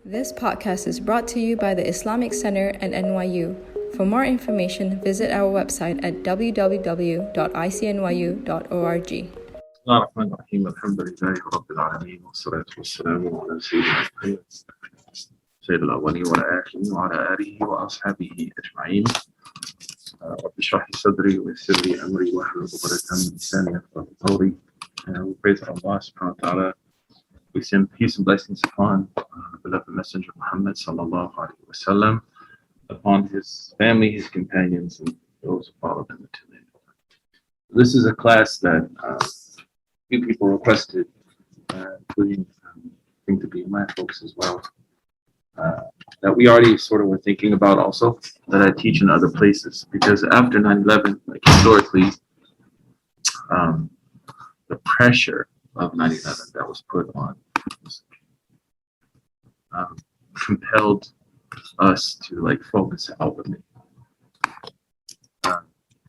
This podcast is brought to you by the Islamic Center and NYU. For more information, visit our website at www.icnyu.org. بسم الله الرحمن الرحيم الحمد لله رب العالمين والصلاة والسلام على سيد الأولين والآخرين وعلى آله وأصحابه أجمعين. رب اشرح لي صدري ويسر لي أمري واحلل عقدة من لساني يفقهوا قولي. We praise Allah subhanahu wa ta'ala. We send peace and blessings upon the beloved Messenger Muhammad sallallahu alaihi wasallam, upon his family, his companions, and those who follow them until the end. This is a class that few people requested, including I think to be my folks as well, that we already sort of were thinking about also, that I teach in other places, because after 9/11, like historically, the pressure of 9/11 that was put on compelled us to like focus outwardly,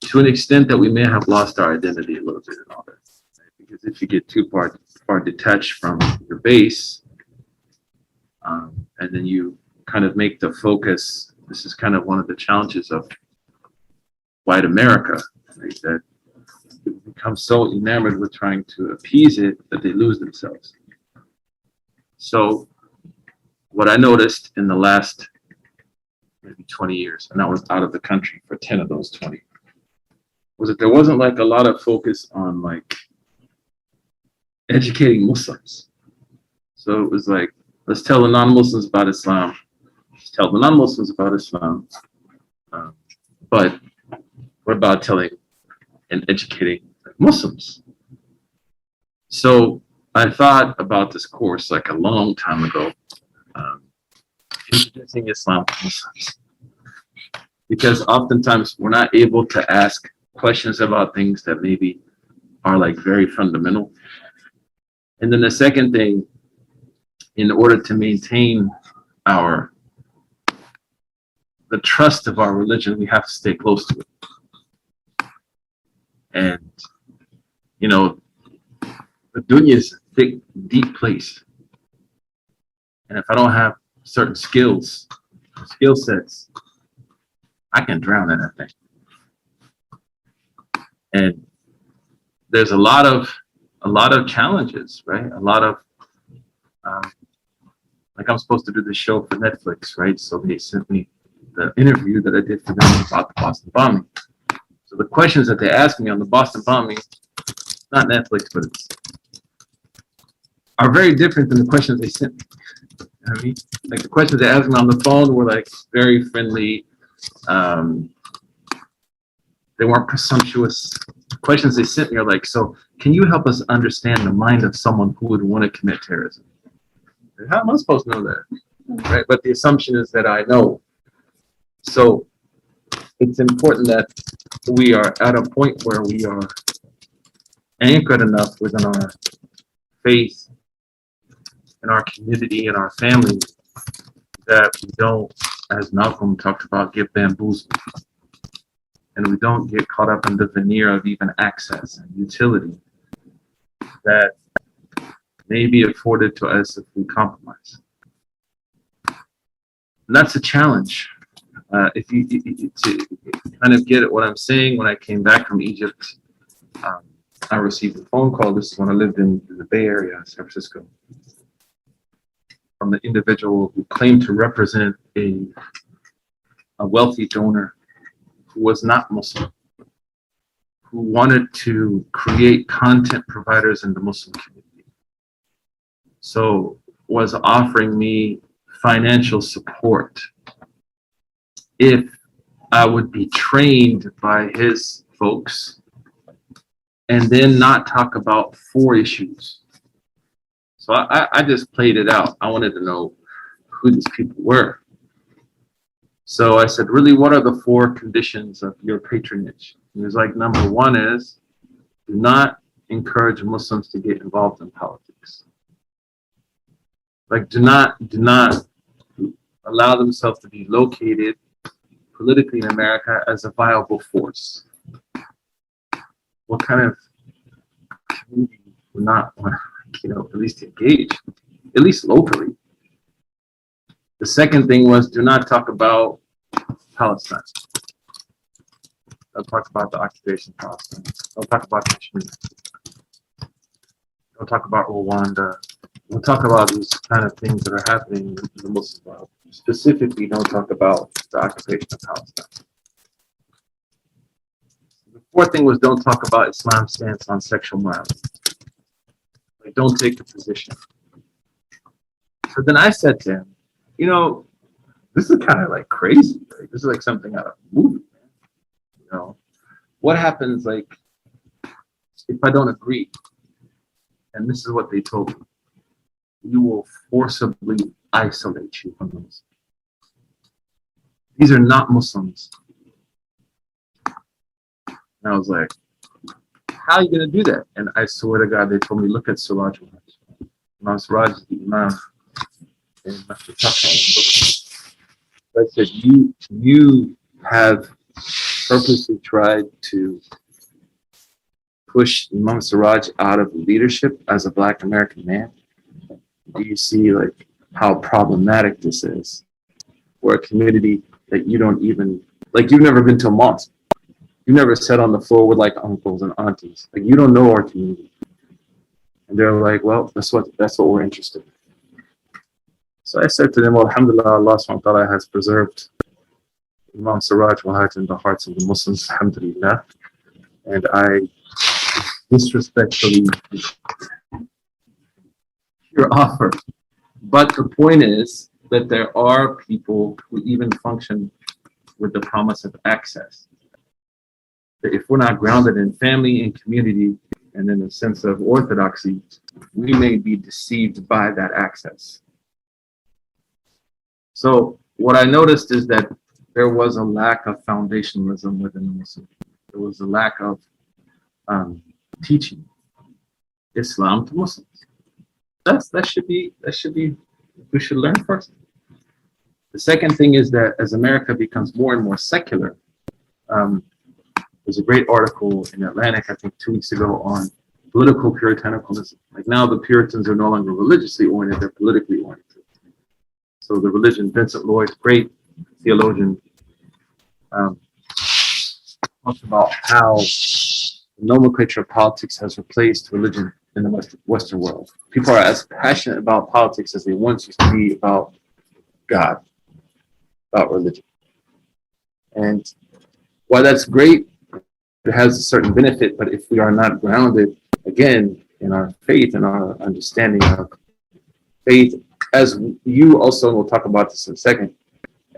to an extent that we may have lost our identity a little bit in all that. Because if you get too far detached from your base, and then you kind of make the focus, this is kind of one of the challenges of white America, right? That they become so enamored with trying to appease it that they lose themselves. So what I noticed in the last maybe 20 years, and I was out of the country for 10 of those 20, was that there wasn't like a lot of focus on like educating Muslims. So it was like, let's tell the non-Muslims about Islam. Let's tell the non-Muslims about Islam. But what about telling and educating Muslims? So I thought about this course like a long time ago, introducing Islam to Muslims. Because oftentimes we're not able to ask questions about things that maybe are like very fundamental. And then the second thing, in order to maintain the trust of our religion, we have to stay close to it. And, you know, the dunya is a thick, deep place. And if I don't have certain skill sets, I can drown in that thing. And there's a lot of challenges, right? A lot of, like I'm supposed to do this show for Netflix, right? So they sent me the interview that I did for them about the Boston bombing. So the questions that they asked me on the Boston bombing, not Netflix, but are very different than the questions they sent me. You know what I mean? Like the questions they asked me on the phone were like very friendly. They weren't presumptuous. The questions they sent me are like, so can you help us understand the mind of someone who would want to commit terrorism? How am I supposed to know that? Right? But the assumption is that I know. So it's important that we are at a point where we are anchored enough within our faith, in our community, in our family, that we don't, as Malcolm talked about, get bamboozled. And we don't get caught up in the veneer of even access and utility that may be afforded to us if we compromise. And that's a challenge. If you to kind of get at what I'm saying, when I came back from Egypt, I received a phone call. This is when I lived in the Bay Area, San Francisco, from an individual who claimed to represent a wealthy donor who was not Muslim, who wanted to create content providers in the Muslim community. So was offering me financial support if I would be trained by his folks and then not talk about 4 issues. So I just played it out. I wanted to know who these people were. So I said, really, what are the 4 conditions of your patronage? He was like, number 1 is, do not encourage Muslims to get involved in politics. Like, do not allow themselves to be located politically in America as a viable force. What kind of community would not want to, at least engage, at least locally? The second thing was, do not talk about Palestine. Don't talk about the occupation of Palestine. Don't talk about Kashmir. Don't talk about Rwanda. Don't talk about these kind of things that are happening in the Muslim world. Specifically, don't talk about the occupation of Palestine. The fourth thing was, don't talk about Islam's stance on sexual morality. Like, don't take a position. So then I said to him, you know, this is kind of like crazy. Right? This is like something out of a movie, man. You know, what happens like if I don't agree? And this is what they told me: we will forcibly isolate you from the Muslims. These are not Muslims. And I was like, how are you going to do that? And I swear to God, they told me, look at Siraj. Imam Siraj is the Imam. And I said, you have purposely tried to push Imam Siraj out of leadership as a Black American man. Do you see like how problematic this is for a community that you don't even, like, you've never been to a mosque. You never sat on the floor with like uncles and aunties. Like, you don't know our community. And they're like, well, that's what we're interested in. So I said to them, well, alhamdulillah, Allah subhanahu wa ta'ala has preserved Imam Siraj Wahaj in the hearts of the Muslims, alhamdulillah. And I disrespectfully your offer. But the point is that there are people who even function with the promise of access. That if we're not grounded in family and community and in a sense of orthodoxy, we may be deceived by that access. So what I noticed is that there was a lack of foundationalism within the Muslim. There was a lack of teaching Islam to Muslims. That should be we should learn first. The second thing is that as America becomes more and more secular, there's a great article in Atlantic, I think 2 weeks ago, on political puritanicalism. Like, now the Puritans are no longer religiously oriented, they're politically oriented. So the religion, Vincent Lloyd, great theologian, talks about how the nomenclature of politics has replaced religion in the Western world. People are as passionate about politics as they once used to be about God, about religion. And while that's great, it has a certain benefit, but if we are not grounded, again, in our faith and our understanding of faith, as you also, and we'll talk about this in a second,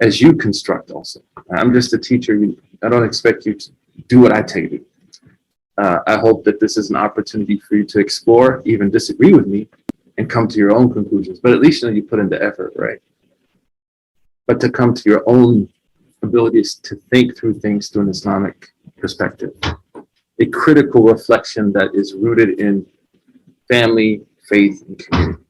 as you construct also. I'm just a teacher. I don't expect you to do what I tell you to do. I hope that this is an opportunity for you to explore, even disagree with me, and come to your own conclusions. But at least you put in the effort, right? But to come to your own abilities to think through things through an Islamic perspective. A critical reflection that is rooted in family, faith, and community.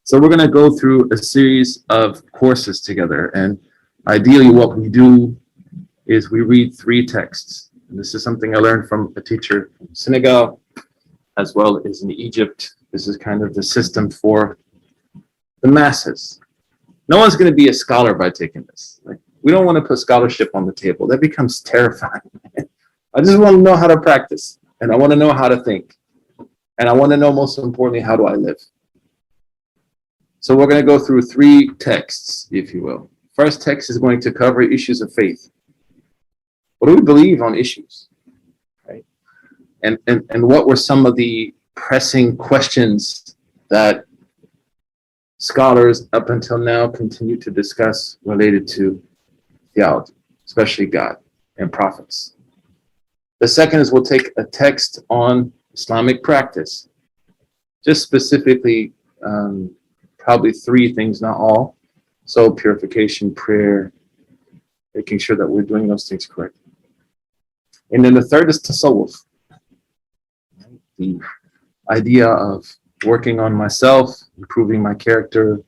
So we're going to go through a series of courses together. And ideally what we do is we read 3 texts. And this is something I learned from a teacher from Senegal, as well as in Egypt. This is kind of the system for the masses. No one's going to be a scholar by taking this. Like, we don't want to put scholarship on the table. That becomes terrifying. I just want to know how to practice. And I want to know how to think. And I want to know, most importantly, how do I live? So we're going to go through 3 texts, if you will. First text is going to cover issues of faith. What do we believe on issues? Right? And what were some of the pressing questions that scholars up until now continue to discuss related to theology, especially God and prophets? The second is we'll take a text on Islamic practice, just specifically probably 3 things, not all. So purification, prayer, making sure that we're doing those things correctly. And then the third is tasawwuf, the idea of working on myself, improving my character,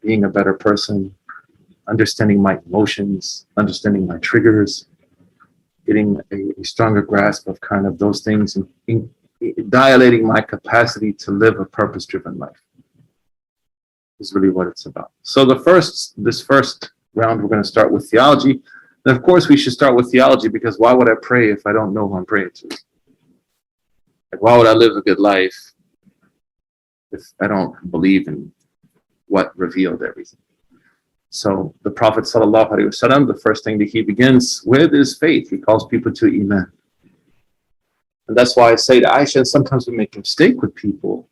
being a better person, understanding my emotions, understanding my triggers, getting a stronger grasp of kind of those things, and dilating my capacity to live a purpose-driven life. is really what it's about. So this first round, we're going to start with theology. And of course, we should start with theology, because why would I pray if I don't know who I'm praying to? Like, why would I live a good life if I don't believe in what revealed everything? So the Prophet ﷺ, the first thing that he begins with is faith. He calls people to Iman. And that's why I say to Aisha, sometimes we make a mistake with people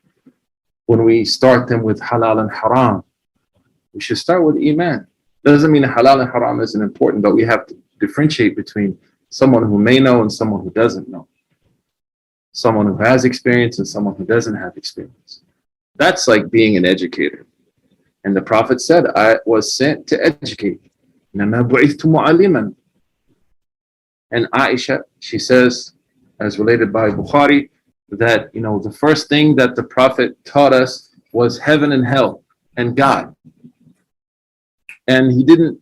when we start them with halal and haram. We should start with Iman. Doesn't mean halal and haram isn't important, but we have to differentiate between someone who may know and someone who doesn't know. Someone who has experience and someone who doesn't have experience. That's like being an educator. And the Prophet said, I was sent to educate. And Aisha, she says, as related by Bukhari, that, the first thing that the Prophet taught us was heaven and hell and God. And he didn't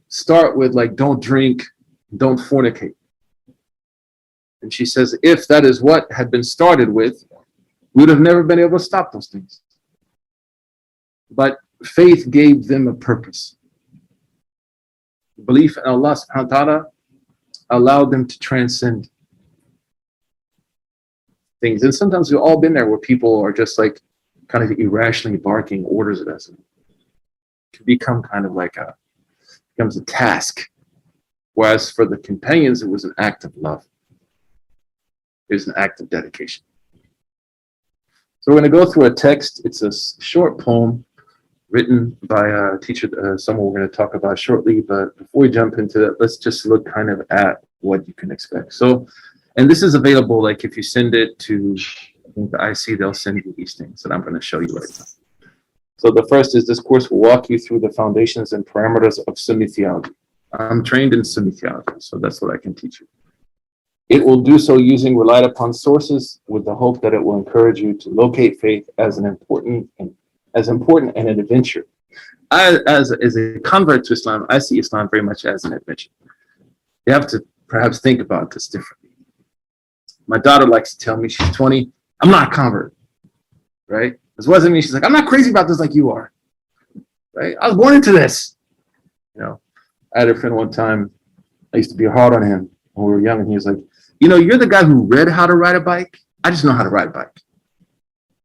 start with like, don't drink, don't fornicate. And she says, if that is what had been started with, we would have never been able to stop those things. But faith gave them a purpose. Belief in Allah subhanahu wa ta'ala allowed them to transcend things. And sometimes we've all been there where people are just like kind of irrationally barking orders at us. It can become kind of like becomes a task. Whereas for the companions, it was an act of love. It was an act of dedication. So we're going to go through a text. It's a short poem written by a teacher, someone we're going to talk about shortly. But before we jump into that, let's just look kind of at what you can expect. So, and this is available, like if you send it to, I think the IC, they'll send you these things that I'm going to show you right now. So the first is, this course will walk you through the foundations and parameters of Sunni theology. I'm trained in Sunni theology, so that's what I can teach you. It will do so using relied upon sources with the hope that it will encourage you to locate faith as important and an adventure. As a convert to Islam, I see Islam very much as an adventure. You have to perhaps think about this differently. My daughter likes to tell me, she's 20, I'm not a convert, right? This wasn't me. She's like, I'm not crazy about this like you are, right? I was born into this. I had a friend one time, I used to be hard on him when we were young, and he was like, you're the guy who read how to ride a bike. I just know how to ride a bike.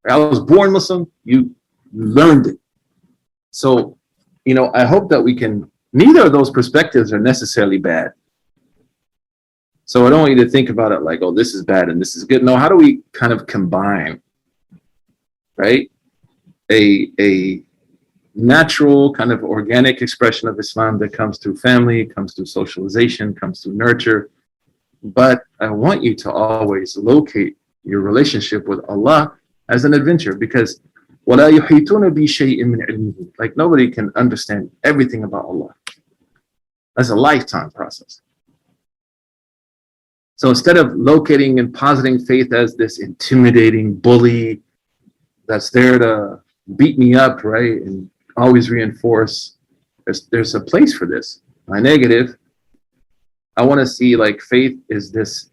I was born Muslim. You learned it. So, I hope that we can, neither of those perspectives are necessarily bad. So I don't want you to think about it like, oh, this is bad and this is good. No, how do we kind of combine, right? A natural kind of organic expression of Islam that comes through family, comes through socialization, comes through nurture. But I want you to always locate your relationship with Allah as an adventure, because وَلَا يُحِيطُونَ بِشَيْءٍ مِّنْ عِلْمِهِ, like nobody can understand everything about Allah. That's a lifetime process. So instead of locating and positing faith as this intimidating bully that's there to beat me up, right, and always reinforce, there's a place for this. My negative, I want to see like faith is this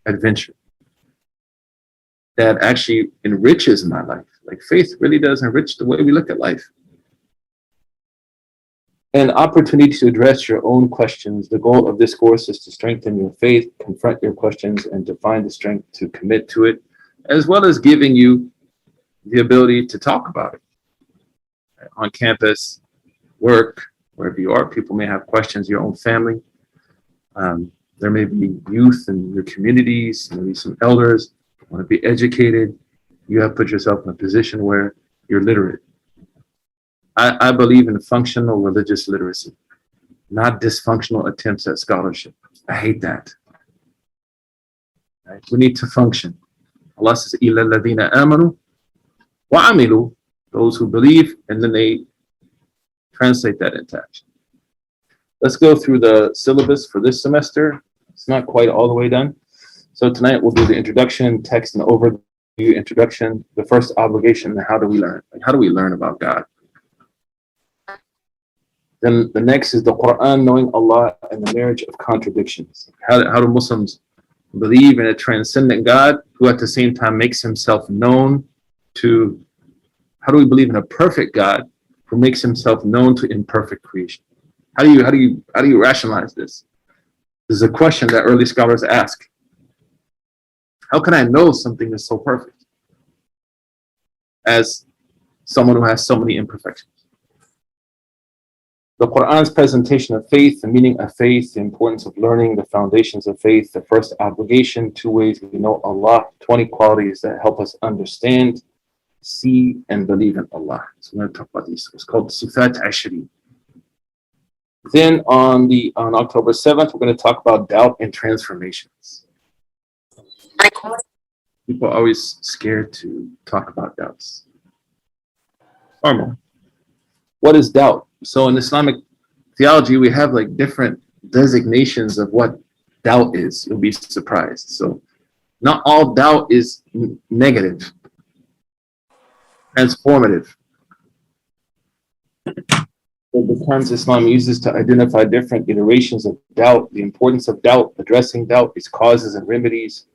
adventure that actually enriches my life. Like faith really does enrich the way we look at life. An opportunity to address your own questions. The goal of this course is to strengthen your faith, confront your questions, and to find the strength to commit to it, as well as giving you the ability to talk about it. On campus, work, wherever you are, people may have questions, your own family. There may be youth in your communities, maybe some elders want to be educated. You have put yourself in a position where you're literate. I believe in functional religious literacy, not dysfunctional attempts at scholarship. I hate that. Right? We need to function. Allah says, إِلَّا الَّذِينَ آمَنُوا وَعَمِلُوا, those who believe, and then they translate that into action. Let's go through the syllabus for this semester. It's not quite all the way done. So tonight we'll do the introduction, text and overview, introduction, the first obligation, and how do we learn? Like, how do we learn about God? Then the next is the Quran, knowing Allah and the marriage of contradictions. How do Muslims believe in a transcendent God who at the same time makes himself known to, how do we believe in a perfect God who makes himself known to imperfect creation. How do you rationalize this? This is a question that early scholars ask. How can I know something is so perfect as someone who has so many imperfections? The Quran's presentation of faith, the meaning of faith, the importance of learning, the foundations of faith, the first obligation, 2 ways we know Allah, 20 qualities that help us understand, see, and believe in Allah. So we're going to talk about these. It's called Sifat Ashri. Then on October 7th, we're going to talk about doubt and transformations. People are always scared to talk about doubts. Normal. What is doubt? So in Islamic theology, we have like different designations of what doubt is. You'll be surprised. So not all doubt is negative, transformative. So the terms Islam uses to identify different iterations of doubt, the importance of doubt, addressing doubt, its causes and remedies.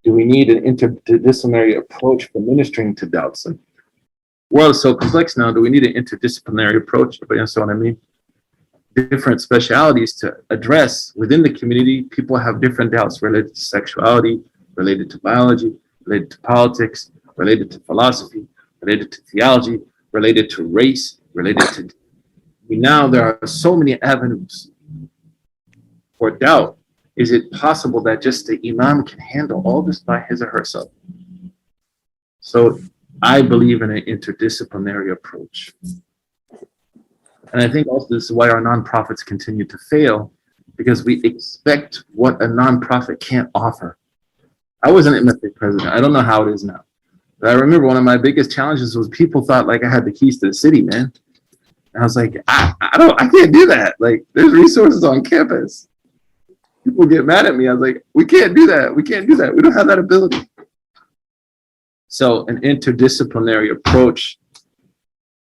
Do we need an interdisciplinary approach for ministering to doubts? And world is so complex now. Do we need an interdisciplinary approach? Everybody understand what I mean? Different specialities to address within the community. People have different doubts related to sexuality, related to biology, related to politics, related to philosophy, related to theology, related to race, related to. Now there are so many avenues for doubt. Is it possible that just the imam can handle all this by his or herself? So I believe in an interdisciplinary approach. And I think also this is why our nonprofits continue to fail, because we expect what a nonprofit can't offer. I was an MFA president. I don't know how it is now. But I remember one of my biggest challenges was people thought like I had the keys to the city, man. And I was like, I can't do that. Like, there's resources on campus. People get mad at me. I was like, we can't do that. We can't do that. We don't have that ability. So an interdisciplinary approach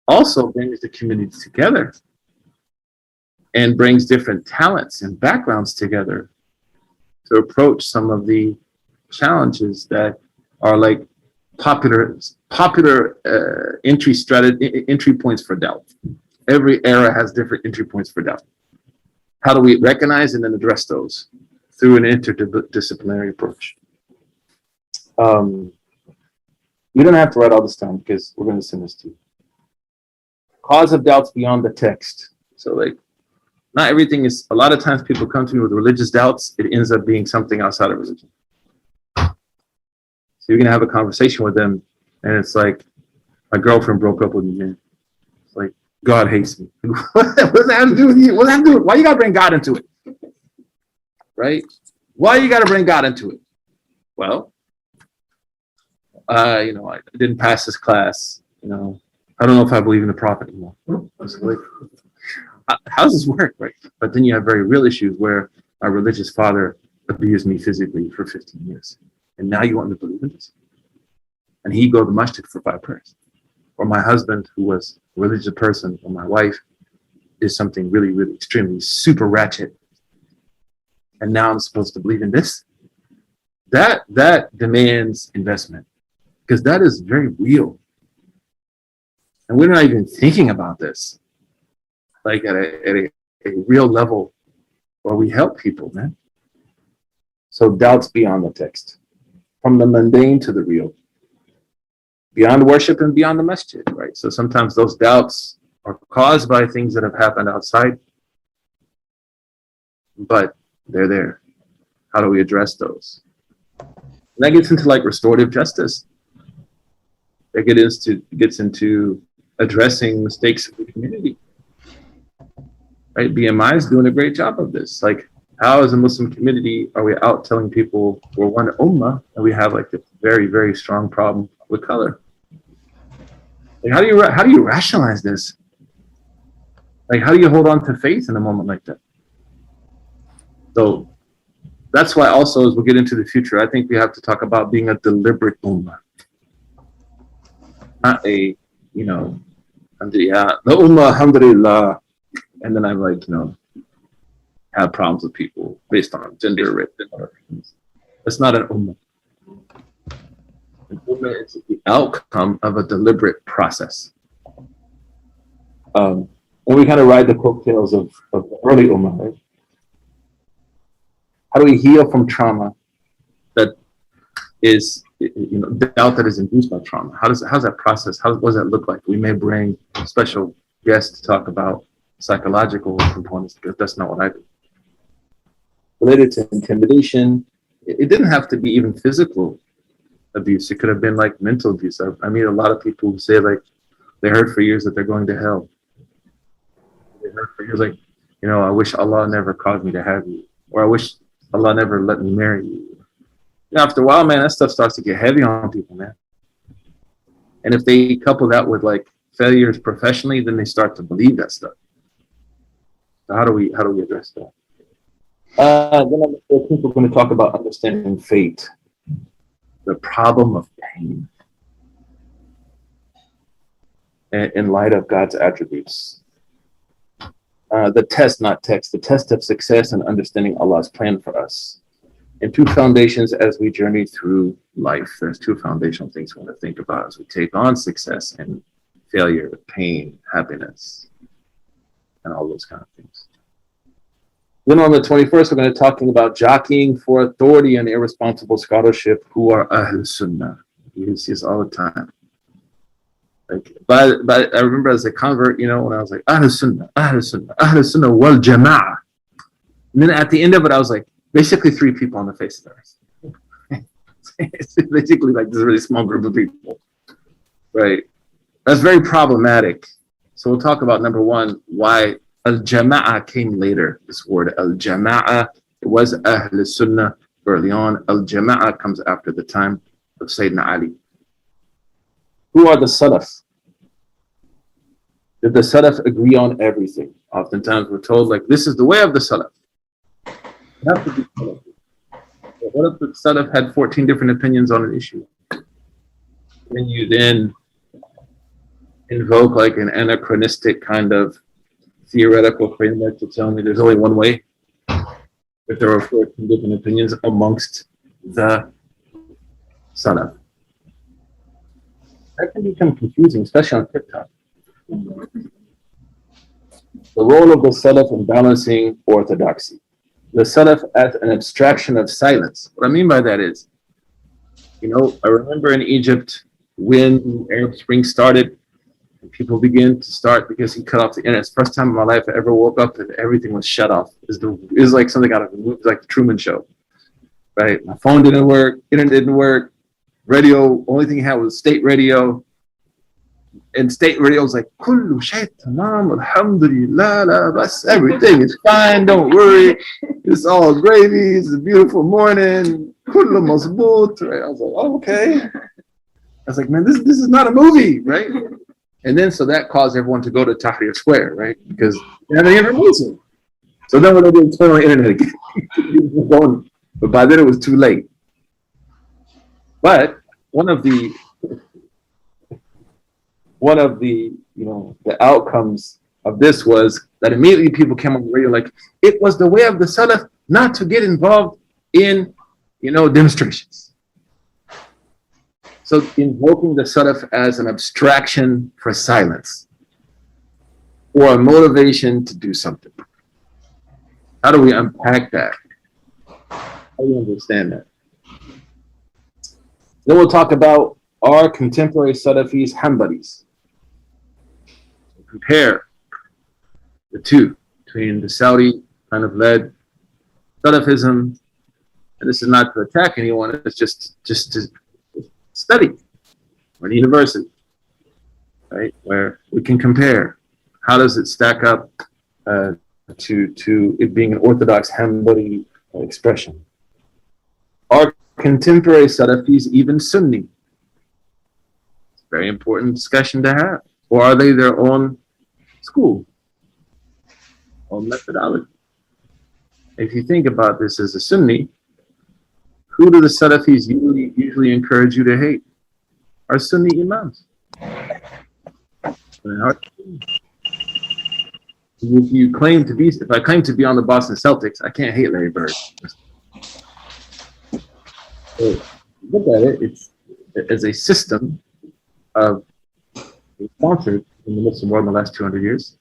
also brings the community together and brings different talents and backgrounds together to approach some of the challenges that are like popular entry points for doubt. Every era has different entry points for doubt. How do we recognize and then address those? Through an interdisciplinary approach. You don't have to write all this down because we're going to send this to you. Cause of doubts beyond the text. So like, not everything is, a lot of times people come to me with religious doubts. It ends up being something outside of religion. So you're going to have a conversation with them and it's like, my girlfriend broke up with me, man. It's like, God hates me. What does that have to do with you? What does that have to do with, why you got to bring God into it? Right? Why you got to bring God into it? Well, I didn't pass this class. I don't know if I believe in the prophet anymore. Like, how does this work, right? But then you have very real issues where my religious father abused me physically for 15 years. And now you want me to believe in this? And he go to masjid for 5 prayers. Or my husband, who was a religious person, or my wife did something really, really extremely super ratchet. And now I'm supposed to believe in this? That demands investment. Because that is very real. And we're not even thinking about this. Like at a real level where we help people, man. So doubts beyond the text. From the mundane to the real. Beyond worship and beyond the masjid, right? So sometimes those doubts are caused by things that have happened outside. But they're there. How do we address those? And that gets into like restorative justice. That gets into addressing mistakes of the community. Right? BMI is doing a great job of this. Like, how as a Muslim community are we out telling people we're one ummah and we have like this very, very strong problem with color? Like, how do you rationalize this? Like, how do you hold on to faith in a moment like that? So that's why also as we get into the future, I think we have to talk about being a deliberate ummah. Not a, the ummah, alhamdulillah, and then I'm like, have problems with people based on gender, race, and other things. That's not an ummah. An ummah is the outcome of a deliberate process. when we kind of ride the coattails of the early Ummah, right? How do we heal from trauma that is, doubt that is induced by trauma? How's that process? What does that look like? We may bring special guests to talk about psychological components, because that's not what I do. Related to intimidation, it didn't have to be even physical abuse. It could have been like mental abuse. I meet a lot of people who say like they heard for years that they're going to hell. They heard for years like, I wish Allah never caused me to have you, or I wish Allah never let me marry you. After a while, man, that stuff starts to get heavy on people, man. And if they couple that with like failures professionally, then they start to believe that stuff. So how do we address that? Then I think we're going to talk about understanding fate, the problem of pain, in light of God's attributes. The test, not text, the test of success and understanding Allah's plan for us. And two foundations as we journey through life. There's two foundational things we want to think about as we take on success and failure, pain, happiness, and all those kind of things. Then on the 21st, we're going to be talking about jockeying for authority and irresponsible scholarship, who are Ahl Sunnah. You can see this all the time. But I remember as a convert, when I was like, Ahl Sunnah, Ahl Sunnah, Ahl Sunnah wal Jama'ah. And then at the end of it, I was like, basically 3 people on the face of the earth. It's basically like this really small group of people, right? That's very problematic. So we'll talk about number 1, why al-Jama'ah came later. This word al-Jama'ah, it was Ahl Sunnah early on. Al-Jama'ah comes after the time of Sayyidina Ali. Who are the Salaf? Did the Salaf agree on everything? Oftentimes we're told like, this is the way of the Salaf. You have to be Salaf. What if the Salaf had 14 different opinions on an issue? And you then invoke like an anachronistic kind of theoretical framework to tell me there's only one way? If there are 14 different opinions amongst the Salaf. That can become confusing, especially on TikTok. The role of the Salaf in balancing orthodoxy. The Salaf as an abstraction of silence. What I mean by that is, I remember in Egypt when the Arab Spring started, and people began to start because he cut off the internet. It's the first time in my life I ever woke up and everything was shut off. It was like something out of a movie, like the Truman Show, right? My phone didn't work, internet didn't work, radio, only thing he had was state radio. And state radio was like, Kullu shay tamam, alhamdulillah, la bas, everything is fine, don't worry. It's all gravy, it's a beautiful morning, kullu mazboot, right? I was like, oh, okay. I was like, man, this is not a movie, right? And then so that caused everyone to go to Tahrir Square, right? Because they had the information. So then when they did turn on the internet again, but by then it was too late. But one of the the outcomes of this was that immediately people came on the radio like, it was the way of the Salaf not to get involved in, demonstrations. So invoking the Salaf as an abstraction for silence or a motivation to do something. How do we unpack that? How do we understand that? Then we'll talk about our contemporary Salafis, Hanbalis. Compare the two between the Saudi kind of led Salafism, and this is not to attack anyone, it's just to study. We're in a university, right, where we can compare. How does it stack up to it being an orthodox Hanbali expression? Are contemporary Salafis even Sunni? It's a very important discussion to have. Or are they their own school, own methodology? If you think about this as a Sunni, who do the Salafis usually encourage you to hate? Our Sunni Imams. If I claim to be on the Boston Celtics, I can't hate Larry Bird. So look at it, it's as a system of sponsored in the Muslim world in the last 200 years?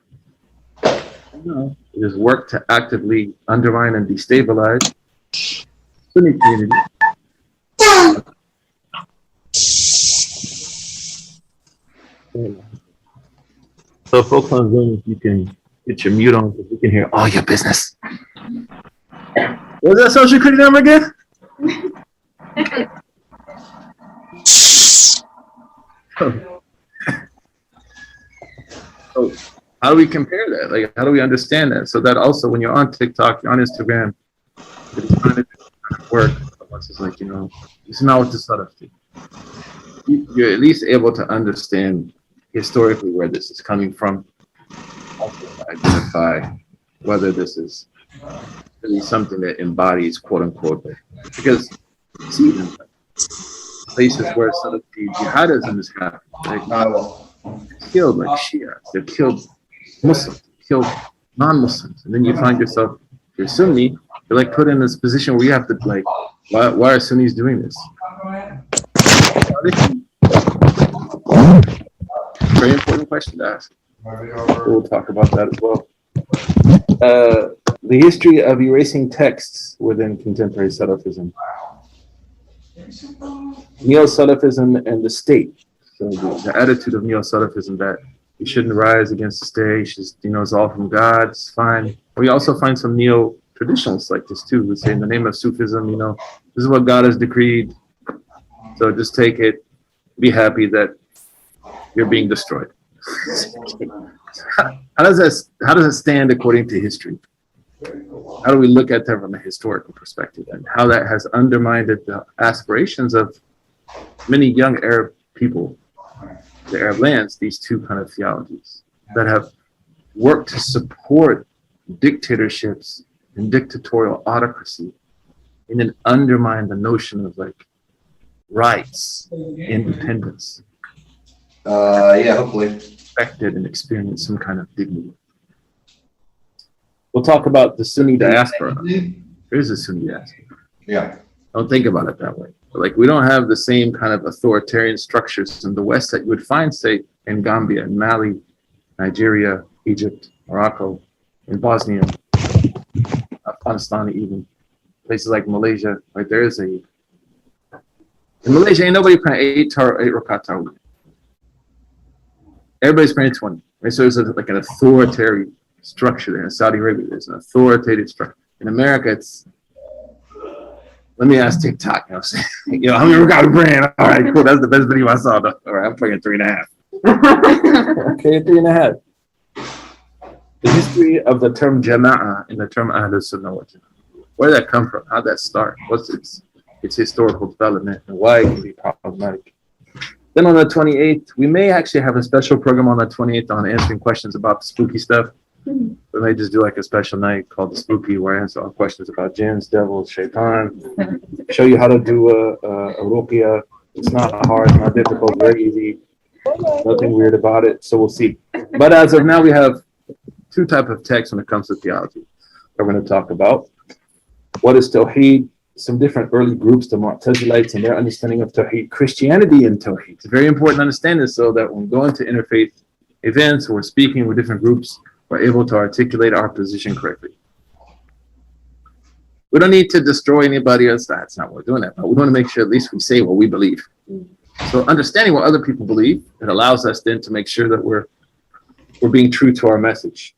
No. It is work to actively undermine and destabilize Sunni community. So folks on Zoom, if you can get your mute on, because we can hear all your business. What was that social security number again? So how do we compare that? Like, how do we understand that? So that also, when you're on TikTok, you're on Instagram, it's trying to work. It's like, you know, it's not what the Salaf do. You're at least able to understand historically where this is coming from, also identify whether this is really something that embodies quote unquote, because see in places where Salafi jihadism is happening, like, they're killed like Shia, they're killed Muslims, killed non-Muslims, and then you find yourself, if you're Sunni, you're like put in this position where you have to like, why are Sunnis doing this? Very important question to ask. We'll talk about that as well. The history of erasing texts within contemporary Salafism. Neo-Salafism and the state. So the attitude of Neo-Salafism that you shouldn't rise against the state, it's all from God, it's fine. We also find some neo-traditionalists like this too, who say in the name of Sufism, this is what God has decreed. So just take it, be happy that you're being destroyed. How does it stand according to history? How do we look at that from a historical perspective, and how that has undermined the aspirations of many young Arab people, the Arab lands, these two kind of theologies that have worked to support dictatorships and dictatorial autocracy, and then undermine the notion of like rights, independence. Hopefully. Respected and experience some kind of dignity. We'll talk about the Sunni diaspora. There is a Sunni diaspora. Yeah. Don't think about it that way. But like, we don't have the same kind of authoritarian structures in the West that you would find, say, in Gambia, in Mali, Nigeria, Egypt, Morocco, in Bosnia, Afghanistan, even places like Malaysia. Right, there is in Malaysia, ain't nobody praying 8 rakat tarawih. Everybody's praying 20. Right? So there's like an authoritarian structure there. In Saudi Arabia, there's an authoritative structure. In America, it's, let me ask TikTok. How many rakat we praying? All right, cool. That's the best video I saw. Though. All right, I'm praying 3.5. Okay, 3.5. The history of the term Jama'ah and the term Ahlus Sunnah wal Jama'ah. Where did that come from? How did that start? What's its historical development and why it can be problematic? Then on the 28th, we may actually have a special program on the 28th on answering questions about spooky stuff. We may just do like a special night called the Spooky, where I answer all questions about jinns, devils, shaitan. Show you how to do a ruqya. It's not hard, it's not difficult, very easy. Nothing weird about it. So we'll see. But as of now, we have 2 types of texts when it comes to theology. We're going to talk about what is Tawheed, some different early groups, the Mu'tazilites and their understanding of Tawheed, Christianity and Tawheed. It's very important to understand this so that when we go into interfaith events or speaking with different groups, we're able to articulate our position correctly. We don't need to destroy anybody else. That's not what we're doing that, but we want to make sure at least we say what we believe. So understanding what other people believe, it allows us then to make sure that we're being true to our message.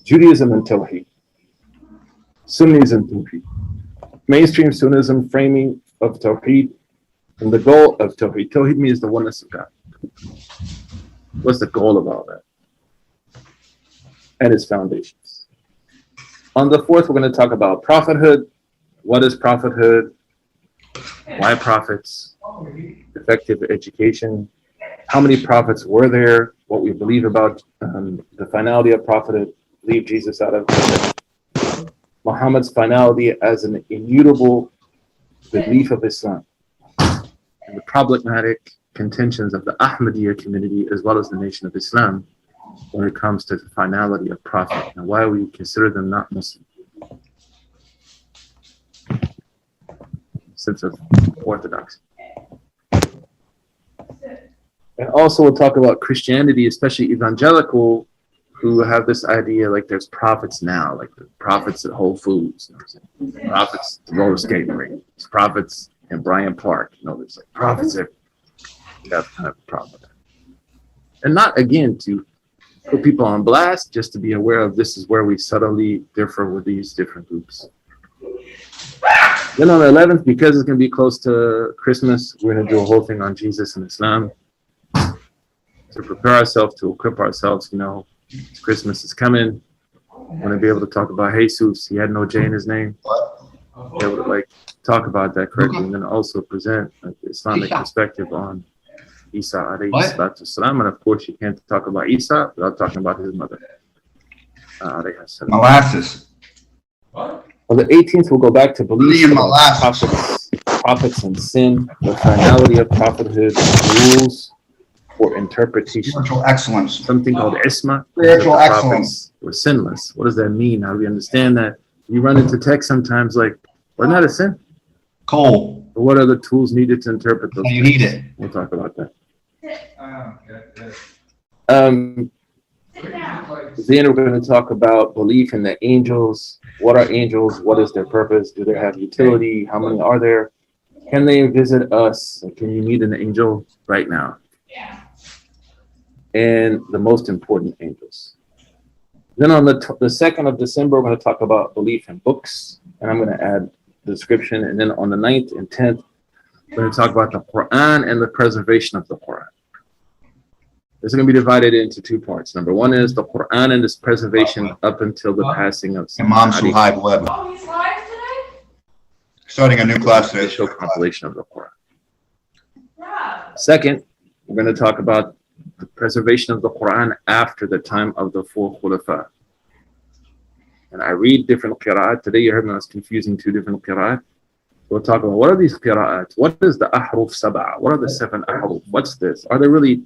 Judaism and Tawheed. Sunnis and Tawheed. Mainstream Sunnism framing of Tawheed and the goal of Tawheed. Tawheed means the oneness of God. What's the goal of all that? And its foundations. On the 4th, we're going to talk about prophethood. What is prophethood? Why prophets? Effective education. How many prophets were there? What we believe about the finality of prophethood. Leave Jesus out of it. Muhammad's finality as an immutable belief of Islam. And the problematic contentions of the Ahmadiyya community as well as the Nation of Islam when it comes to the finality of prophet and why we consider them not Muslim. Sense of orthodoxy. And also we'll talk about Christianity, especially evangelical, who have this idea like there's prophets now, like the prophets at Whole Foods, you know what I'm saying? Prophets at roller skating rink, prophets in Bryant Park, you know, there's like prophets there. That's kind of a problem. And not again to put people on blast, just to be aware of this is where we subtly differ with these different groups. Then on the 11th, because it's going to be close to Christmas, we're going to do a whole thing on Jesus and Islam to prepare ourselves, to equip ourselves. You know, Christmas is coming. We're going to be able to talk about Jesus. He had no J in his name. Be able to like talk about that correctly, and then also present like, the Islamic perspective on Isa alayhi salatu salam. And of course, you can't talk about Isa without talking about his mother. Alayhi salam. Molasses. On the 18th, we'll go back to belief about prophets and sin, the finality of prophethood, rules for interpretation. Spiritual excellence. Something called isma. Spiritual excellence. We're sinless. What does that mean? How do we understand that? You run into text sometimes like, wasn't that a sin? Coal. But what are the tools needed to interpret those? You need it. We'll talk about that. Then we're going to talk about belief in the angels. What are angels? What is their purpose? Do they have utility? How many are there? Can they visit us? Can you meet an angel right now? And the most important angels. Then on the 2nd of December, we're going to talk about belief in books. And I'm going to add the description. And then on the 9th and 10th, we're going to talk about the Quran and the preservation of the Quran. This is going to be divided into two parts. Number one is the Quran and its preservation up until the passing of Imam Suhaib Webb. Starting a new class today. Official compilation of the Quran. Second, we're going to talk about the preservation of the Quran after the time of the four Khulafa. And I read different qira'at. Today you heard me, I was confusing two different qira'at. We'll talk about what are these qira'at? What is the ahruf sab'a? What are the 7 ahruf? What's this? Are there really,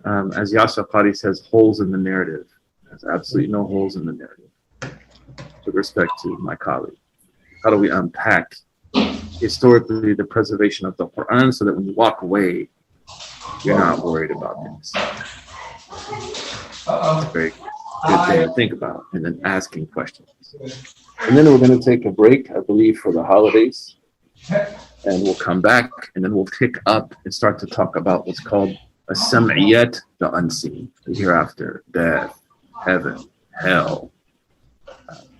as Yasser Qari says, holes in the narrative? There's absolutely no holes in the narrative. With respect to my colleague. How do we unpack historically the preservation of the Quran so that when you walk away, you're not worried about things? It's a very good thing to think about, and then asking questions. And then we're going to take a break, I believe, for the holidays. And we'll come back, and then we'll pick up and start to talk about what's called a sam'iyat, the unseen, the hereafter, death, heaven, hell.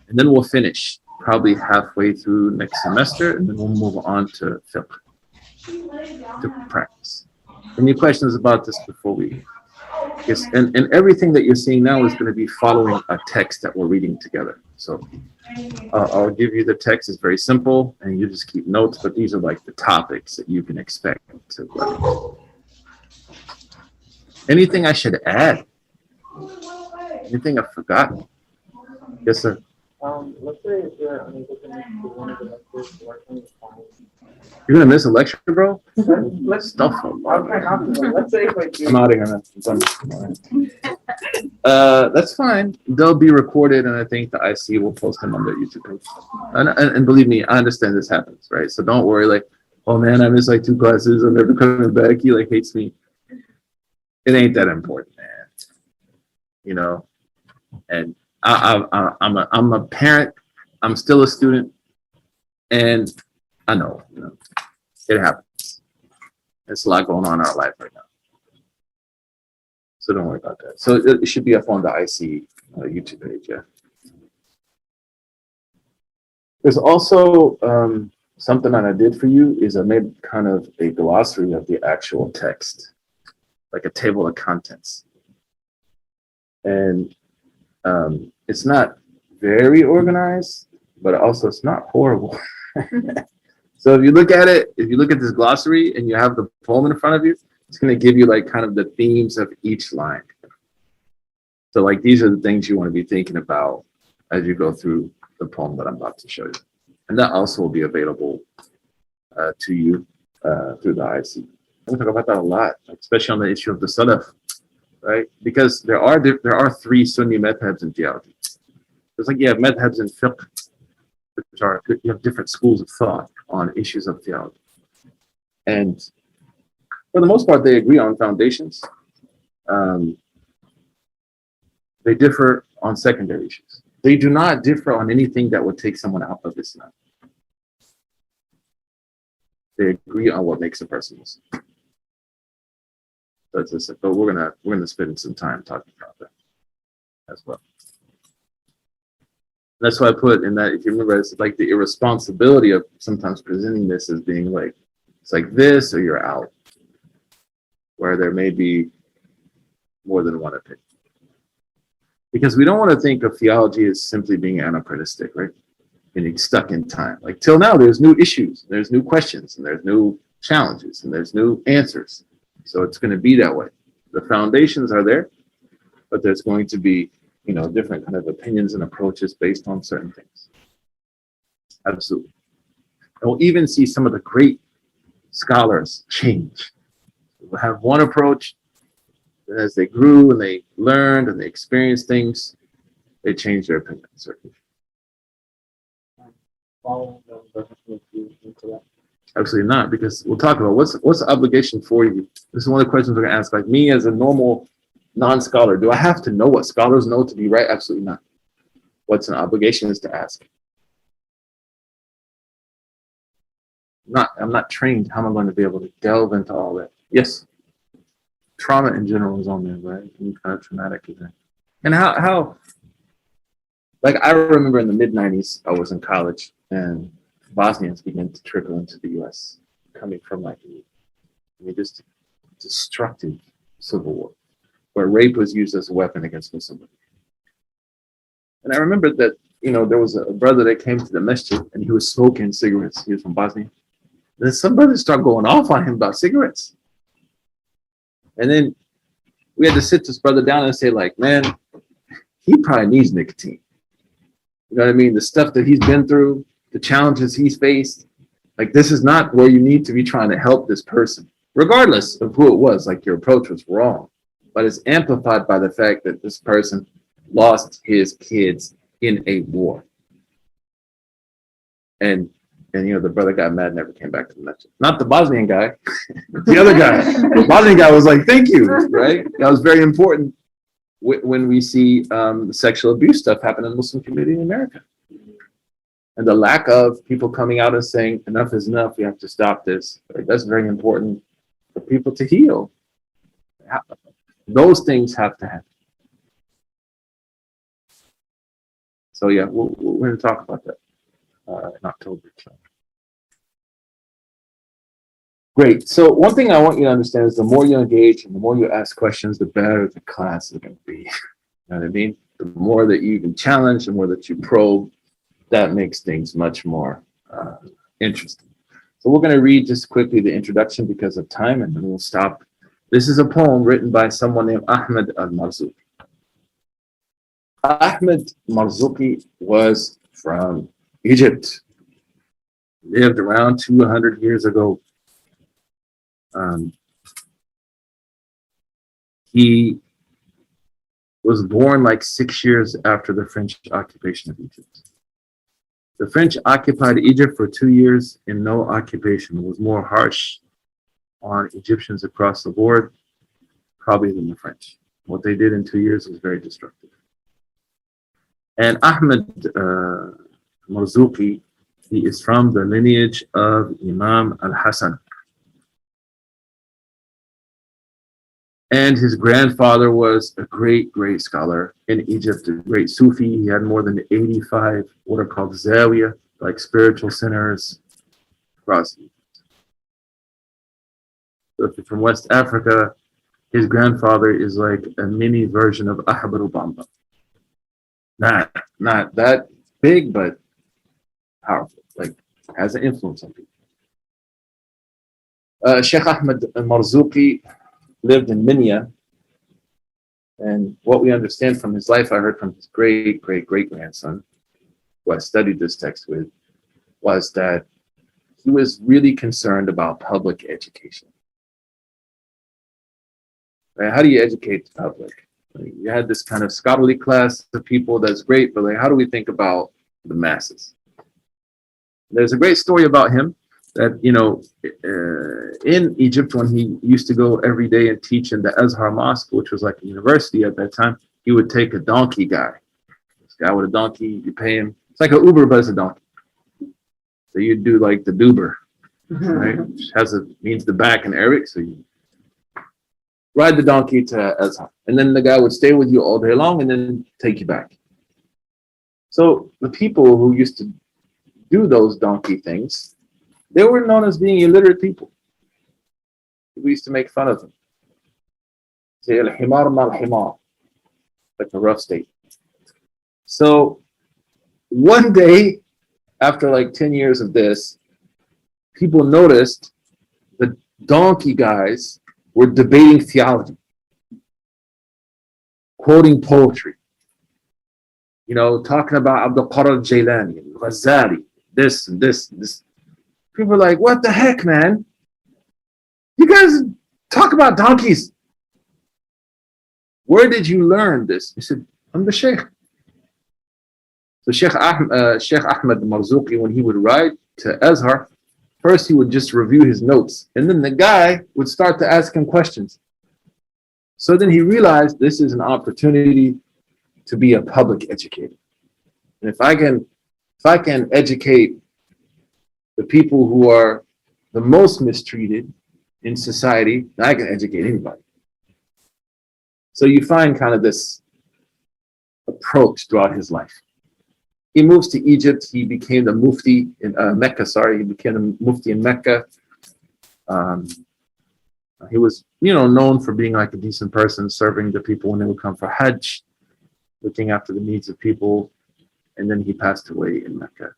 And then we'll finish probably halfway through next semester, and then we'll move on to fiqh, to practice. Any questions about this before we? Yes, and everything that you're seeing now is going to be following a text that we're reading together. So I'll give you the text. It's very simple, and you just keep notes, but these are like the topics that you can expect to learn. Anything I should add? Anything I've forgotten? Yes, sir. Let's say if you're unable to make one of the lectures working fine. You're gonna miss a lecture, bro? Let's Stuff. let's say like I'm out of here, man. I'm done. That's fine. They'll be recorded, and I think the IC will post them on their YouTube page. And believe me, I understand this happens, right? So don't worry. Like, oh man, I missed like 2 classes. I'm never coming back. He like hates me. It ain't that important, man. You know. And I'm a parent. I'm still a student, and I know, you know, it happens. There's a lot going on in our life right now, so don't worry about that. So it should be up on the IC YouTube page. Yeah. There's also something that I did for you is I made kind of a glossary of the actual text, like a table of contents, and it's not very organized, but also it's not horrible. So if you look at it, if you look at this glossary and you have the poem in front of you, it's going to give you like kind of the themes of each line. So like these are the things you want to be thinking about as you go through the poem that I'm about to show you. And that also will be available to you through the IC. I'm going to talk about that a lot, especially on the issue of the Salaf, right? Because there are 3 Sunni madhabs in theology. It's like you have madhabs in fiqh, which are, you have different schools of thought on issues of theology. And For the most part, they agree on foundations. They differ on secondary issues. They do not differ on anything that would take someone out of Islam. They agree on what makes a person Muslim. That's just it. But we're gonna spend some time talking about that as well. That's why I put in that, if you remember, it's like the irresponsibility of sometimes presenting this as being like, it's like this or you're out, where there may be more than one opinion. Because we don't want to think of theology as simply being anachronistic, right? Being stuck in time. Like till now, there's new issues, there's new questions, and there's new challenges, and there's new answers. So it's going to be that way. The foundations are there, but there's going to be, different kind of opinions and approaches based on certain things. Absolutely. And we'll even see some of the great scholars change. We'll have one approach, and as they grew and they learned and they experienced things, they changed their opinion. Certainly. Following them doesn't make you incorrect. Absolutely not, because we'll talk about what's the obligation for you. This is one of the questions we're going to ask. Like me as a normal non-scholar, do I have to know what scholars know to be right? Absolutely not. What's an obligation is to ask. I'm not trained. How am I going to be able to delve into all that? Yes. Trauma in general is on there, right? Any kind of traumatic event. And how like I remember in the mid-90s, I was in college and Bosnians began to trickle into the US, coming from like just destructive civil war, where rape was used as a weapon against Muslims. And I remember that, there was a brother that came to the masjid and he was smoking cigarettes. He was from Bosnia. And then some brothers started going off on him about cigarettes. And then we had to sit this brother down and say, like, man, he probably needs nicotine. You know what I mean? The stuff that he's been through, the challenges he's faced, like this is not where you need to be trying to help this person, regardless of who it was. Like your approach was wrong, but it's amplified by the fact that this person lost his kids in a war. And the brother got mad and never came back to the message. Not the Bosnian guy, the other guy. The Bosnian guy was like, thank you, right? That was very important when we see the sexual abuse stuff happen in the Muslim community in America. And the lack of people coming out and saying, enough is enough, we have to stop this. Right? That's very important for people to heal. Those things have to happen. So yeah, we're going to talk about that in October. So. Great. So one thing I want you to understand is the more you engage and the more you ask questions, the better the class is going to be. You know what I mean? The more that you can challenge, the more that you probe, that makes things much more interesting. So we're going to read just quickly the introduction because of time, and then we'll stop. This is a poem written by someone named Ahmed al-Marzuki. Ahmed Marzuki was from Egypt, lived around 200 years ago. He was born like 6 years after the French occupation of Egypt. The French occupied Egypt for 2 years, and no occupation was more harsh on Egyptians across the board, probably than the French. What they did in 2 years was very destructive. And Ahmed Marzuki, he is from the lineage of Imam al-Hassan. And his grandfather was a great, great scholar in Egypt, a great Sufi. He had more than 85 what are called zawiyah, like spiritual centers across Egypt. So if you're from West Africa, his grandfather is like a mini version of Ahmed Bamba. Not that big, but powerful, like has an influence on people. Sheikh Ahmed Marzuki lived in Minya, and what we understand from his life, I heard from his great grandson, who I studied this text with, was that he was really concerned about public education. Right? How do you educate the public? Like, you had this kind of scholarly class of people, that's great, but like, how do we think about the masses? There's a great story about him that, in Egypt, when he used to go every day and teach in the Azhar Mosque, which was like a university at that time, he would take a donkey guy. This guy with a donkey, you pay him. It's like an Uber, but it's a donkey. So you do like the Duber, right? Which means the back in Arabic. So you ride the donkey to Azhar. And then the guy would stay with you all day long and then take you back. So the people who used to do those donkey things, they were known as being illiterate people. We used to make fun of them. Say, al-himar mal-himar, like a rough state. So one day, after like 10 years of this, people noticed the donkey guys were debating theology, quoting poetry, talking about Abdul Qadir Jailani, Ghazali, this and this and this. People are like, what the heck, man? You guys talk about donkeys. Where did you learn this? He said, I'm the Sheikh. So Sheikh Ahmed Marzuki, when he would ride to Azhar, first he would just review his notes, and then the guy would start to ask him questions. So then he realized this is an opportunity to be a public educator. And if I can educate the people who are the most mistreated in society, I can educate anybody. So you find kind of this approach throughout his life. He moves to Egypt. He became the mufti in Mecca. He became the mufti in Mecca. He was, known for being like a decent person, serving the people when they would come for Hajj, looking after the needs of people. And then he passed away in Mecca.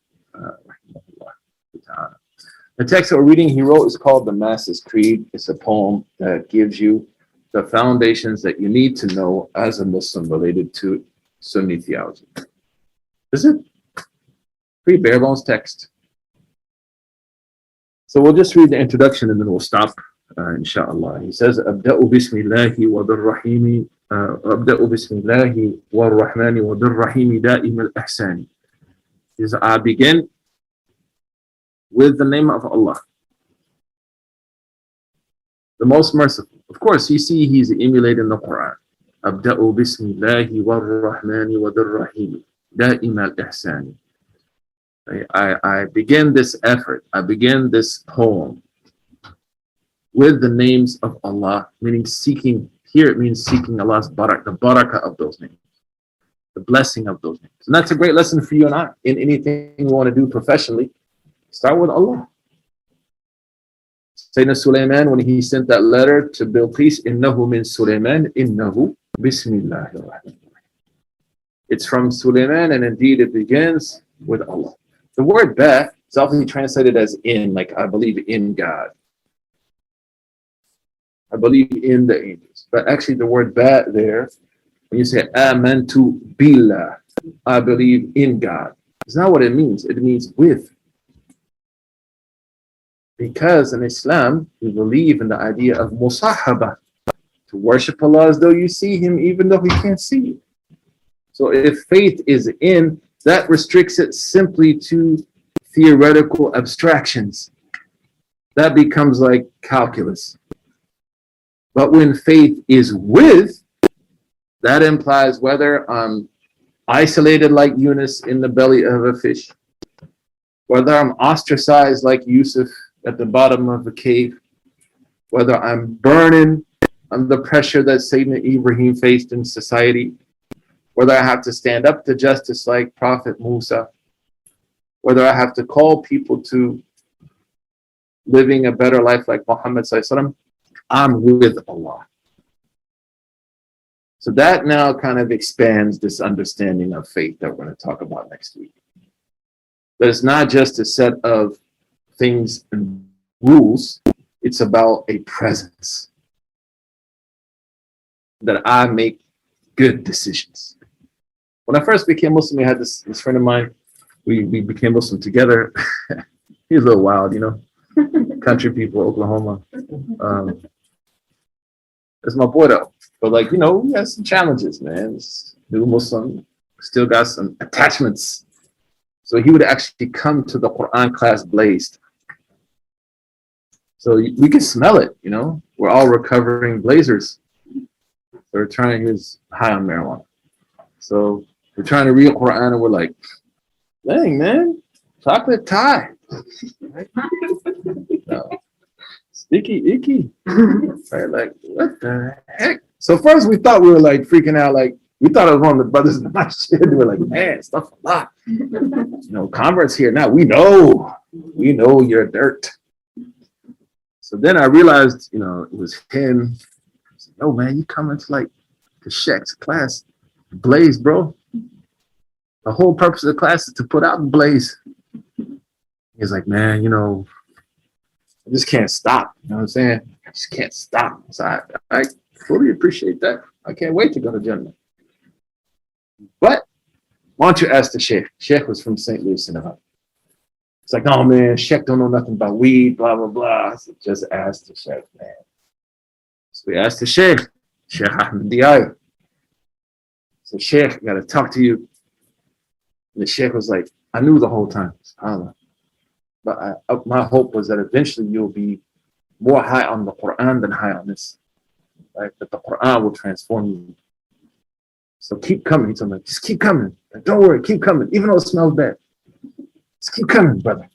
The text that we're reading, he wrote, is called The Masses Creed. It's a poem that gives you the foundations that you need to know as a Muslim related to Sunni theology. Is it? Pretty bare bones text. So we'll just read the introduction and then we'll stop, inshallah. He says, Abda'u bismillahi wa birrahimi, Abda'u bismillahi wa rahmani wa birrahimi da'im al-ihsani. He says, I begin with the name of Allah, the most merciful. Of course, you see he's emulating the Quran. Abda'u bismillahi wa rahmani wa birrahimi da'im al-ihsani. I begin this effort, I begin this poem with the names of Allah, meaning seeking, here it means seeking Allah's barakah, the barakah of those names, the blessing of those names. And that's a great lesson for you and I in anything we want to do professionally. Start with Allah. Sayyidina Sulaiman, when he sent that letter to Bilqis, innahu min Sulaiman, innahu bismillahir rahmanir rahim. It's from Sulaiman, and indeed it begins with Allah. The word ba is often translated as in, like I believe in God. I believe in the angels. But actually the word ba there, when you say amantu billah, I believe in God, it's not what it means. It means with. Because in Islam, we believe in the idea of musahaba, to worship Allah as though you see Him, even though He can't see you. So if faith is in, that restricts it simply to theoretical abstractions. That becomes like calculus. But when faith is with, that implies whether I'm isolated like Yunus in the belly of a fish, whether I'm ostracized like Yusuf at the bottom of a cave, whether I'm burning under the pressure that Sayyidina Ibrahim faced in society, whether I have to stand up to justice like Prophet Musa, whether I have to call people to living a better life like Muhammad Sallallahu Alaihi Wasallam, I'm with Allah. So that now kind of expands this understanding of faith that we're going to talk about next week. But it's not just a set of things and rules, it's about a presence. That I make good decisions. When I first became Muslim, we had this friend of mine, we became Muslim together. He's a little wild, country people, Oklahoma. That's my boy though. But we had some challenges, man. This new Muslim, still got some attachments. So he would actually come to the Quran class blazed. So we can smell it, you know. We're all recovering blazers. We're trying, he was high on marijuana. So we're trying to read Quran and we're like, dang, man, chocolate tie. No. Sticky icky. Right, like, what the heck? So first we thought we were like freaking out, like we thought it was one of the brothers in my shit. We were like, man, stuff a lot. You know, converts here now. We know you're dirt. So then I realized, you know, it was him. I said, no, man, you coming to like the Sheikh's class, blaze, bro. The whole purpose of the class is to put out the blaze. He's like, man, you know, I just can't stop. You know what I'm saying? I just can't stop. So I fully appreciate that. I can't wait to go to Jannah. But why don't you ask the Sheikh? Sheikh was from St. Louis, Nevada. It's like, oh man, Sheikh don't know nothing about weed, blah, blah, blah. I said, just ask the Sheikh, man. So we asked the Sheikh, Sheikh Ahmed Diaye. So Sheikh, I got to talk to you. And the Sheikh was like, I knew the whole time, subhanAllah. But my hope was that eventually you'll be more high on the Quran than high on this. Right? That the Quran will transform you. So keep coming. He told me, just keep coming. Like, don't worry, keep coming. Even though it smells bad. Just keep coming, brother.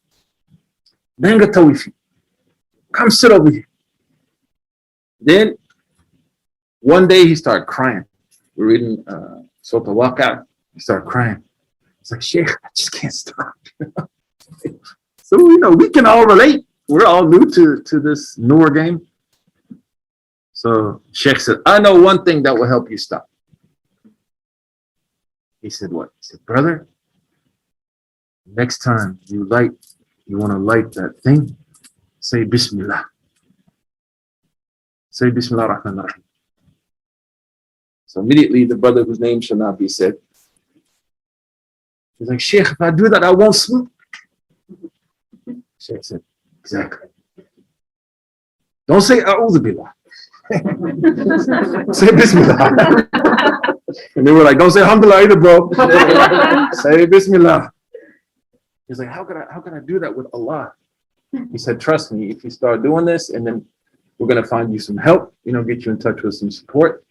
Then get tawifi. Come sit over here. Then one day he started crying. We're reading Surah Al-Waqi'ah. He started crying. It's like, Sheikh, I just can't stop. So, you know, we can all relate. We're all new to this newer game. So Sheikh said, I know one thing that will help you stop. He said, what? He said, brother, next time you want to light that thing, say Bismillah. Say Bismillah ar-Rahman ar-Rahim. So immediately the brother whose name shall not be said, he's like, Sheikh, if I do that, I won't smoke. Sheikh said, exactly. Don't say A'udhu Billah. Say Bismillah. And they were like, don't say Alhamdulillah either, bro. Say Bismillah. He's like, how can I do that with Allah? He said, trust me, if you start doing this, and then we're going to find you some help, you know, get you in touch with some support.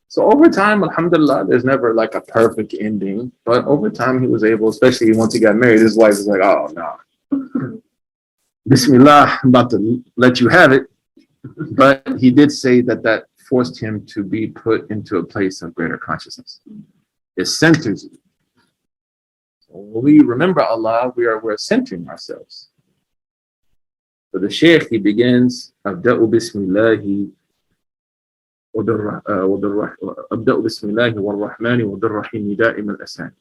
So over time, alhamdulillah, there's never like a perfect ending, but over time he was able, especially once he got married, his wife was like, oh no, Bismillah, I'm about to let you have it. But he did say that forced him to be put into a place of greater consciousness. It centers you. So when we remember Allah, we're centering ourselves. So the Shaykh, he begins, Abda'u Bismillahi أبدأ بسم الله والرحمن والرحيم دائم الإحسان.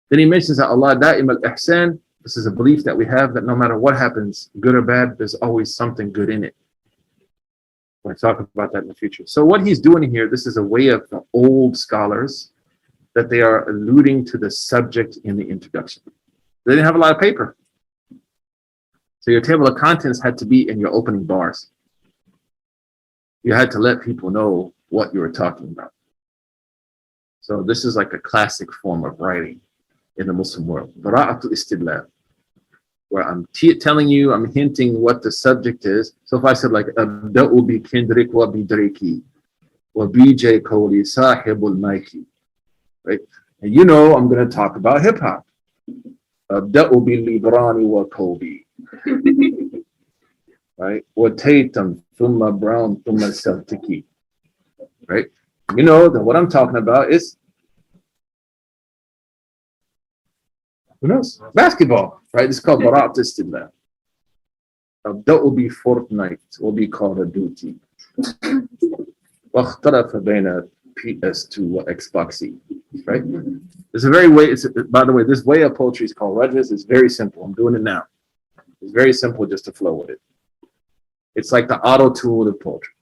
Then he mentions that Allah دائم الإحسان. This is a belief that we have that no matter what happens, good or bad, there's always something good in it. We'll talk about that in the future. So what he's doing here, this is a way of the old scholars that they are alluding to the subject in the introduction. They didn't have a lot of paper. So your table of contents had to be in your opening bars. You had to let people know what you were talking about. So this is like a classic form of writing in the Muslim world. Bara'atul istidlal, where I'm telling you, I'm hinting what the subject is. So if I said like, Abda'u bi Kendrick wa bidriki wa BJ Kohli sahibul Nike, right? And you know I'm going to talk about hip hop. Abda'u bi Librani wa Kobe. Right? Or Tatum, Thumma Brown, Thumma Celtici. Right? You know that what I'm talking about is, who knows? Basketball. Right? It's called Barat Istidlal. That will be Fortnite, will be Call of Duty. واختلف بين PS2 and Xbox. Right? It's a very way, by the way, this way of poetry is called Rajaz. It's very simple. I'm doing it now. It's very simple just to flow with it. It's like the auto-tune of poetry,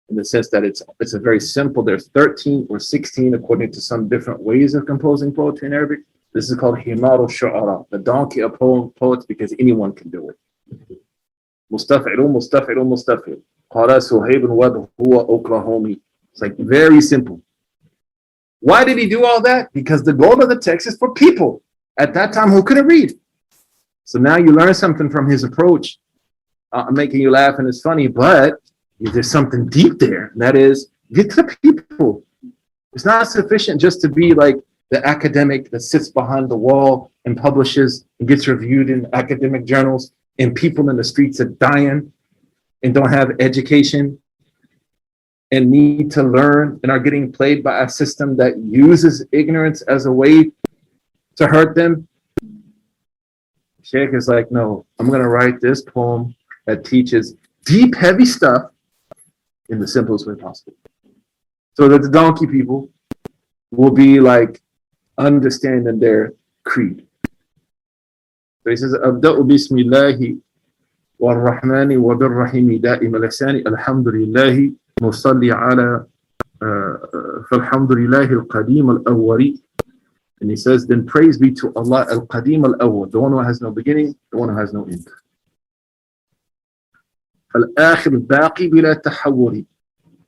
in the sense that it's a very simple, there's 13 or 16 according to some different ways of composing poetry in Arabic. This is called Himaru Shu'ara, the donkey of poets, because anyone can do it. Mustafi'lu, mustafi'lu, mustafi'lu. Qala Suhaib and Webb huwa Oklahomi. It's like very simple. Why did he do all that? Because the goal of the text is for people at that time who couldn't read. So now you learn something from his approach. I'm making you laugh and it's funny, but there's something deep there. And that is, get to the people. It's not sufficient just to be like the academic that sits behind the wall and publishes and gets reviewed in academic journals, and people in the streets are dying and don't have education and need to learn and are getting played by a system that uses ignorance as a way to hurt them. Sheikh is like, no, I'm going to write this poem that teaches deep, heavy stuff in the simplest way possible. So that the donkey people will be like understanding their creed. So he says, Abda'u bismillahi wa rahmani wa birrahimi da'im al-ihsani alhamdulillahi musalli ala falhamdulillahi al-qadim al-awwari. And he says, then praise be to Allah al-qadim al-awwal, the one who has no beginning, the one who has no end. Al-akhir al-baqi bila tahawwuri.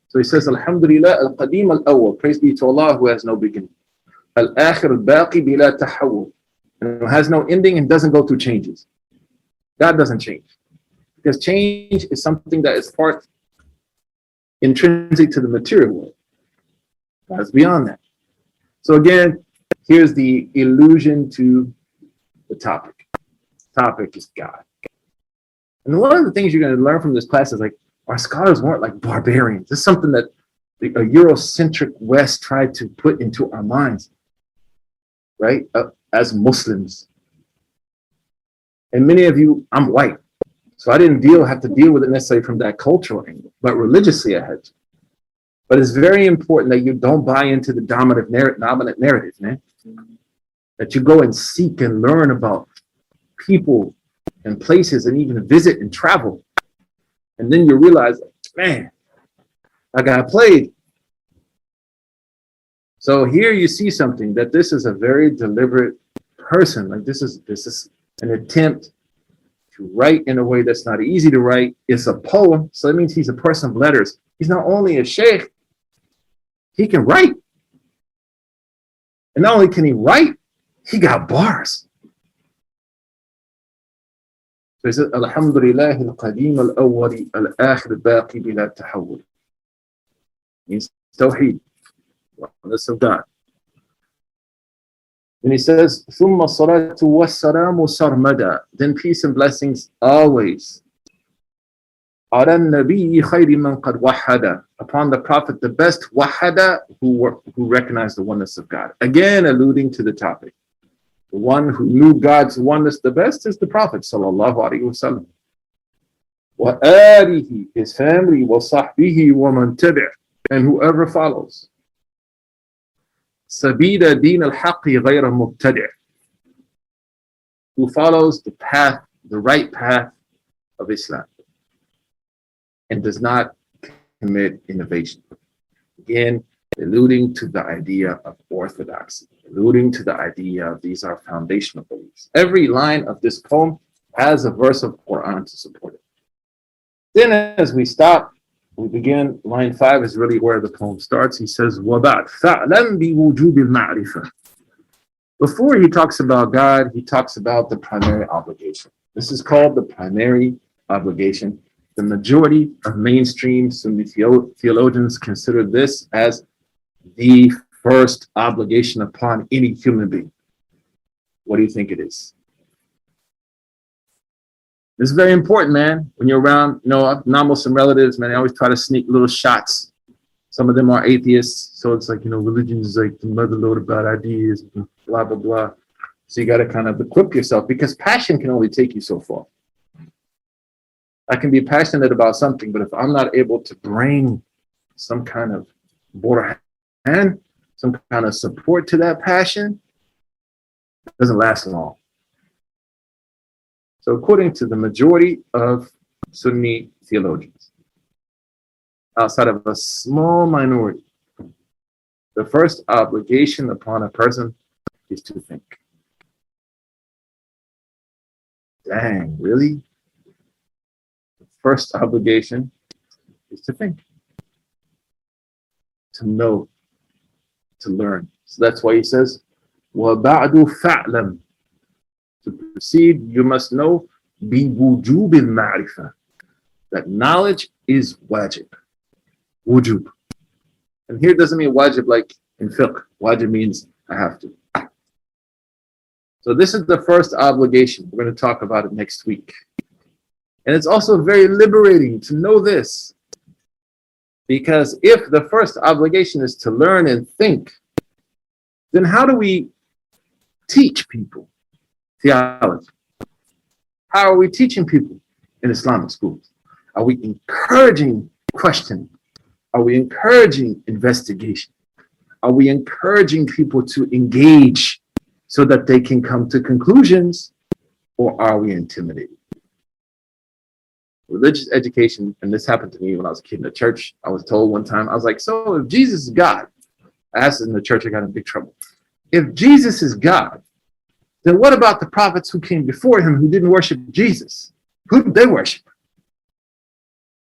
So he says, Alhamdulillah, al-qadim al-awwal, praise be to Allah who has no beginning. Al-akhir al-baqi bila tahawwur, and who has no ending and doesn't go through changes. God doesn't change. Because change is something that is part intrinsic to the material world. God's beyond that. So again, here's the allusion to the topic. The topic is God. And one of the things you're going to learn from this class is like, our scholars weren't like barbarians. This is something that a Eurocentric West tried to put into our minds, right? As Muslims. And many of you, I'm white, so I didn't have to deal with it necessarily from that cultural angle, but religiously I had to. But it's very important that you don't buy into the dominant narrative, man. That you go and seek and learn about people and places and even visit and travel. And then you realize, man, I got played. So here you see something that this is a very deliberate person. Like this is an attempt to write in a way that's not easy to write. It's a poem, so that means he's a person of letters. He's not only a sheikh, he can write. And not only can he write, he got bars. So he says, Alhamdulillah al-qadim al-awwali al-akhir baqi bila tahawwur. Means tawheed, oneness of God. And he says, ثُمَّ الصَّلَاةُ وَالسَّلَامُ سَرْمَدًا. Then peace and blessings always. عَلَى النَّبِيِّ خَيْرِ مَنْ قَدْ وَحَّدَ. Upon the Prophet, the best wahada, who recognized the oneness of God. Again, alluding to the topic. The one who knew God's oneness the best is the Prophet sallallahu alaihi wasallam. وَآلِهِ, his family, وَصَحْبِهِ وَمَنْ تَبِعْ, and whoever follows. Sabila din al-haqqi ghayra mubtadi', who follows the path, the right path of Islam and does not commit innovation. Again, alluding to the idea of orthodoxy, alluding to the idea of these are foundational beliefs. Every line of this poem has a verse of Quran to support it. Then as we stop, we begin, line 5 is really where the poem starts. He says, وَبَعْدْ فَعْلَمْ بِوُجُوبِ الْمَعْرِفَةِ. Before he talks about God, he talks about the primary obligation. This is called the primary obligation. The majority of mainstream Sunni theologians consider this as the first obligation upon any human being. What do you think it is? This is very important, man. When you're around, non-Muslim relatives, man, they always try to sneak little shots. Some of them are atheists, so it's like, religion is like the mother load of bad ideas, blah, blah, blah. So you got to kind of equip yourself, because passion can only take you so far. I can be passionate about something, but if I'm not able to bring some kind of burhan, some kind of support to that passion, it doesn't last long. So according to the majority of Sunni theologians, outside of a small minority, the first obligation upon a person is to think. Dang, really? The first obligation is to think, to know, to learn. So that's why he says, وَبَعْدُ فَعْلَمْ. to proceed, you must know بِوُجُوبِ الْمَعْرِفَةِ, that knowledge is wajib. Wujub. And here it doesn't mean wajib like in fiqh. Wajib means I have to. So this is the first obligation. We're going to talk about it next week. And it's also very liberating to know this. Because if the first obligation is to learn and think, then how do we teach people theology? How are we teaching people in Islamic schools? Are we encouraging questioning? Are we encouraging investigation? Are we encouraging people to engage so that they can come to conclusions? Or are we intimidating? Religious education, and this happened to me when I was a kid in the church. I was told one time, I was like, so if Jesus is God, I asked in the church, I got in big trouble. If Jesus is God, then what about the prophets who came before him who didn't worship Jesus? Who did they worship?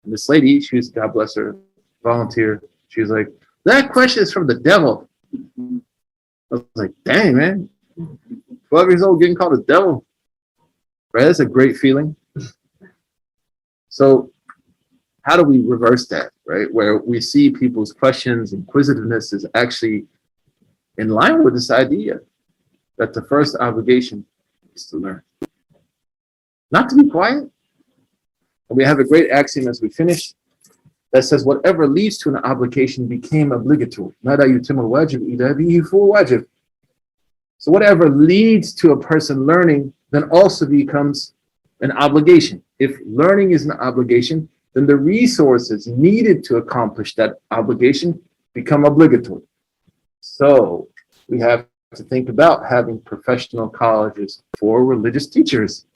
And this lady, she was, God bless her, volunteer. She was like, that question is from the devil. I was like, dang, man. 12 years old getting called a devil. Right? That's a great feeling. So how do we reverse that, right? Where we see people's questions, inquisitiveness is actually in line with this idea that the first obligation is to learn. Not to be quiet. And we have a great axiom as we finish that says whatever leads to an obligation became obligatory. So whatever leads to a person learning then also becomes an obligation. If learning is an obligation, then the resources needed to accomplish that obligation become obligatory. So we have to think about having professional colleges for religious teachers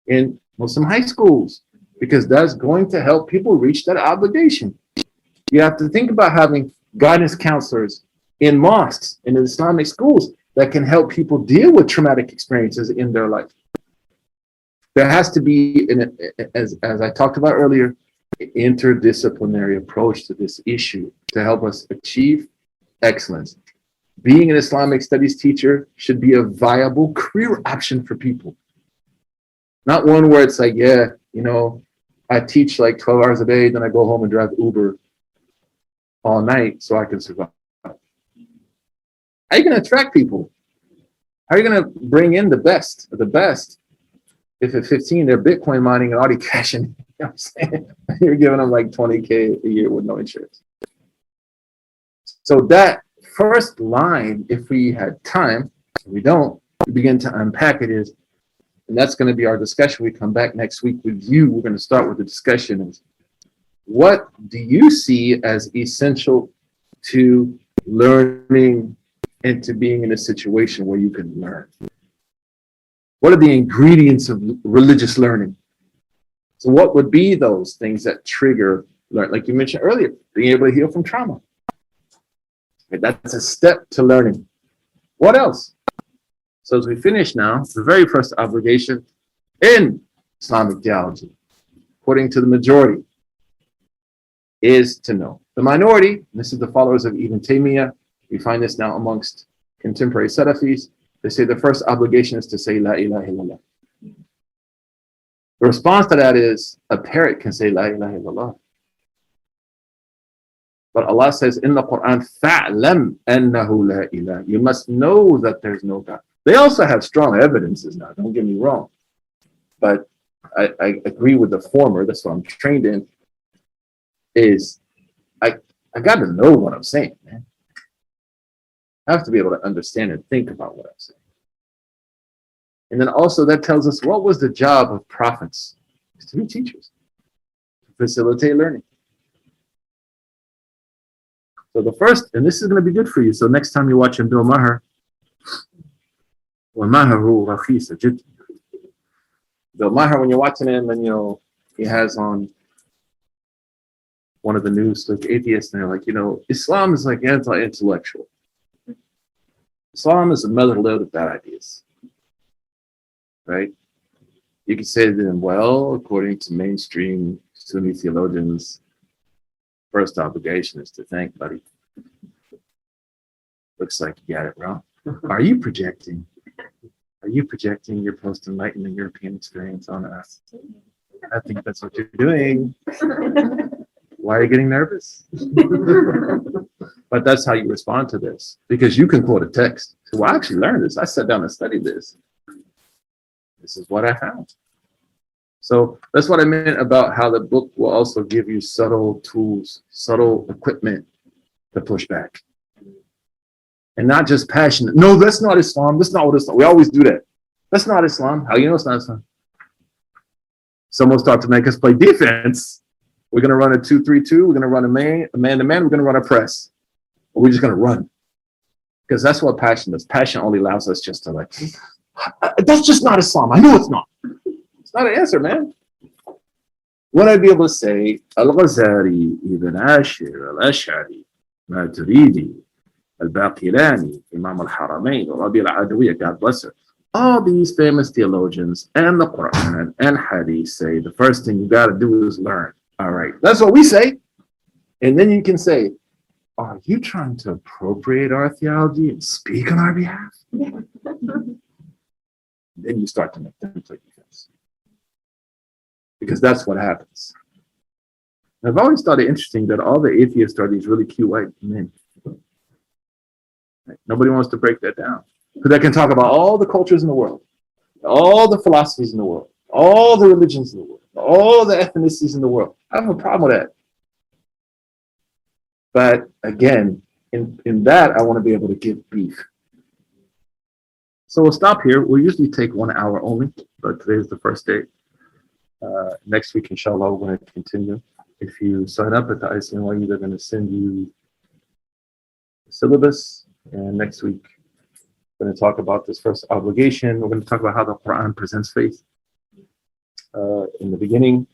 in Muslim high schools, because that's going to help people reach that obligation. You have to think about having guidance counselors in mosques and in Islamic schools that can help people deal with traumatic experiences in their life. There has to be, as I talked about earlier, an interdisciplinary approach to this issue to help us achieve excellence. Being an Islamic studies teacher should be a viable career option for people. Not one where it's like, yeah, you know, I teach like 12 hours a day, then I go home and drive Uber all night so I can survive. How are you going to attract people? How are you going to bring in the best of the best if at 15 they're Bitcoin mining and already cashing? You know what I'm saying? You're giving them like 20K a year with no insurance. So that first line, if we had time, if we don't, we begin to unpack it is, and that's going to be our discussion. We come back next week with you. We're going to start with the discussion is, what do you see as essential to learning and to being in a situation where you can learn? What are the ingredients of religious learning? So what would be those things that trigger learn? Like you mentioned earlier, being able to heal from trauma. Okay, that's a step to learning. What else? So as we finish now, the very first obligation in Islamic theology, according to the majority, is to know. The minority, and this is the followers of Ibn Taymiyyah, we find this now amongst contemporary Salafis, they say the first obligation is to say La ilaha illallah. The response to that is a parrot can say La ilaha illallah. But Allah says in the Quran, فَعْلَمْ أَنَّهُ لَا إِلَهَ. You must know that there's no God. They also have strong evidences now, don't get me wrong. But I agree with the former, that's what I'm trained in, is I got to know what I'm saying, man. I have to be able to understand and think about what I'm saying. And then also that tells us what was the job of prophets? It's to be teachers, to facilitate learning. So the first, and this is going to be good for you. So next time you're watching Bill Maher, Bill Maher, when you're watching him and, you know, he has on one of the news, like atheists, and they're like, you know, Islam is like anti-intellectual. Islam is a mother load of bad ideas, right? You can say to them, well, according to mainstream Sunni theologians, first obligation is to thank, buddy. Looks like you got it wrong. Are you projecting? Are you projecting your post-enlightenment European experience on us? I think that's what you're doing. Why are you getting nervous? But that's how you respond to this, because you can quote a text. So, well, I actually learned this. I sat down and studied this. This is what I found. So that's what I meant about how the book will also give you subtle tools, subtle equipment to push back. And not just passionate. No, that's not Islam. That's not what Islam. We always do that. That's not Islam. How you know it's not Islam? Someone start to make us play defense. We're going to run a 2-3-2. We're going to run a man to man. We're going to run a press. Or we're just going to run. Because that's what passion does. Passion only allows us just to like, that's just not Islam. I know it's not. It's not an answer, man. Would I be able to say, Al-Ghazali, Ibn Ashir, Al-Ash'ari, Maturidi, Al-Baqirani, Imam al-Haramain, Rabi al-Adawiyya, God bless her. All these famous theologians and the Quran and Hadith say the first thing you got to do is learn. All right, that's what we say. And then you can say, are you trying to appropriate our theology and speak on our behalf? Then you start to make them play defense. Because that's what happens. I've always thought it interesting that all the atheists are these really cute white men. Nobody wants to break that down. Because they can talk about all the cultures in the world, all the philosophies in the world, all the religions in the world, all the ethnicities in the world. I have a problem with that. But again, in that, I want to be able to give beef. So we'll stop here. We'll usually take 1 hour only, but today is the first day. Next week, inshallah, we're going to continue. If you sign up at the ICNYU, they're going to send you the syllabus. And next week, we're going to talk about this first obligation. We're going to talk about how the Quran presents faith in the beginning,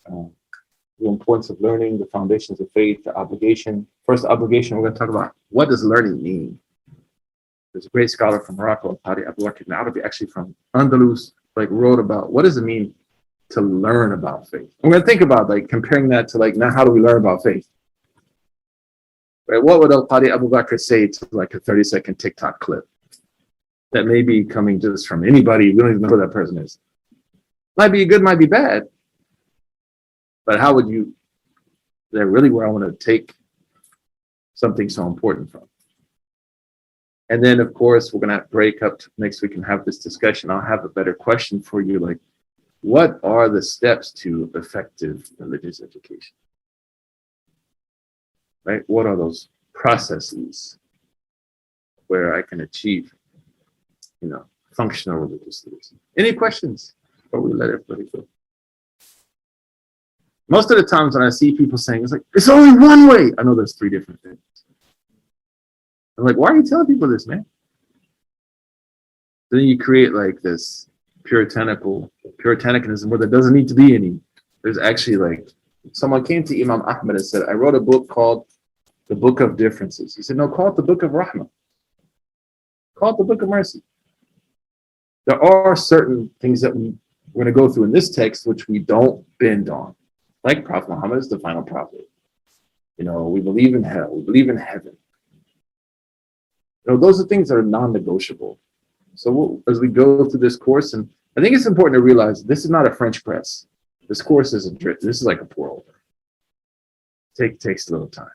the importance of learning, the foundations of faith, the obligation. First obligation, we're going to talk about what does learning mean. There's a great scholar from Morocco, Qadi Abu Bakr ibn Arabi, actually from Andalus, wrote about what does it mean to learn about faith. I'm going to think about comparing that to now how do we learn about faith? Right? What would Al-Qadi Abu Bakr say to a 30-second TikTok clip that may be coming just from anybody? We don't even know who that person is. Might be good, might be bad. But how would you, they're really where I want to take something so important from. And then, of course, we're going to break up next week and have this discussion. I'll have a better question for you, what are the steps to effective religious education? Right? What are those processes where I can achieve, functional religious literacy? Any questions before we let everybody go? Most of the times when I see people saying, it's only one way. I know there's 3 different things. I'm like, why are you telling people this, man? Then you create this puritanicanism where there doesn't need to be any. There's actually someone came to Imam Ahmed and said, I wrote a book called The Book of Differences. He said, no, call it the Book of Rahmah. Call it the Book of Mercy. There are certain things that we're going to go through in this text which we don't bend on. Like Prophet Muhammad is the final prophet. We believe in hell. We believe in heaven. Those are things that are non-negotiable. So as we go through this course, and I think it's important to realize this is not a French press. This course isn't written. This is like a pour over. Takes a little time.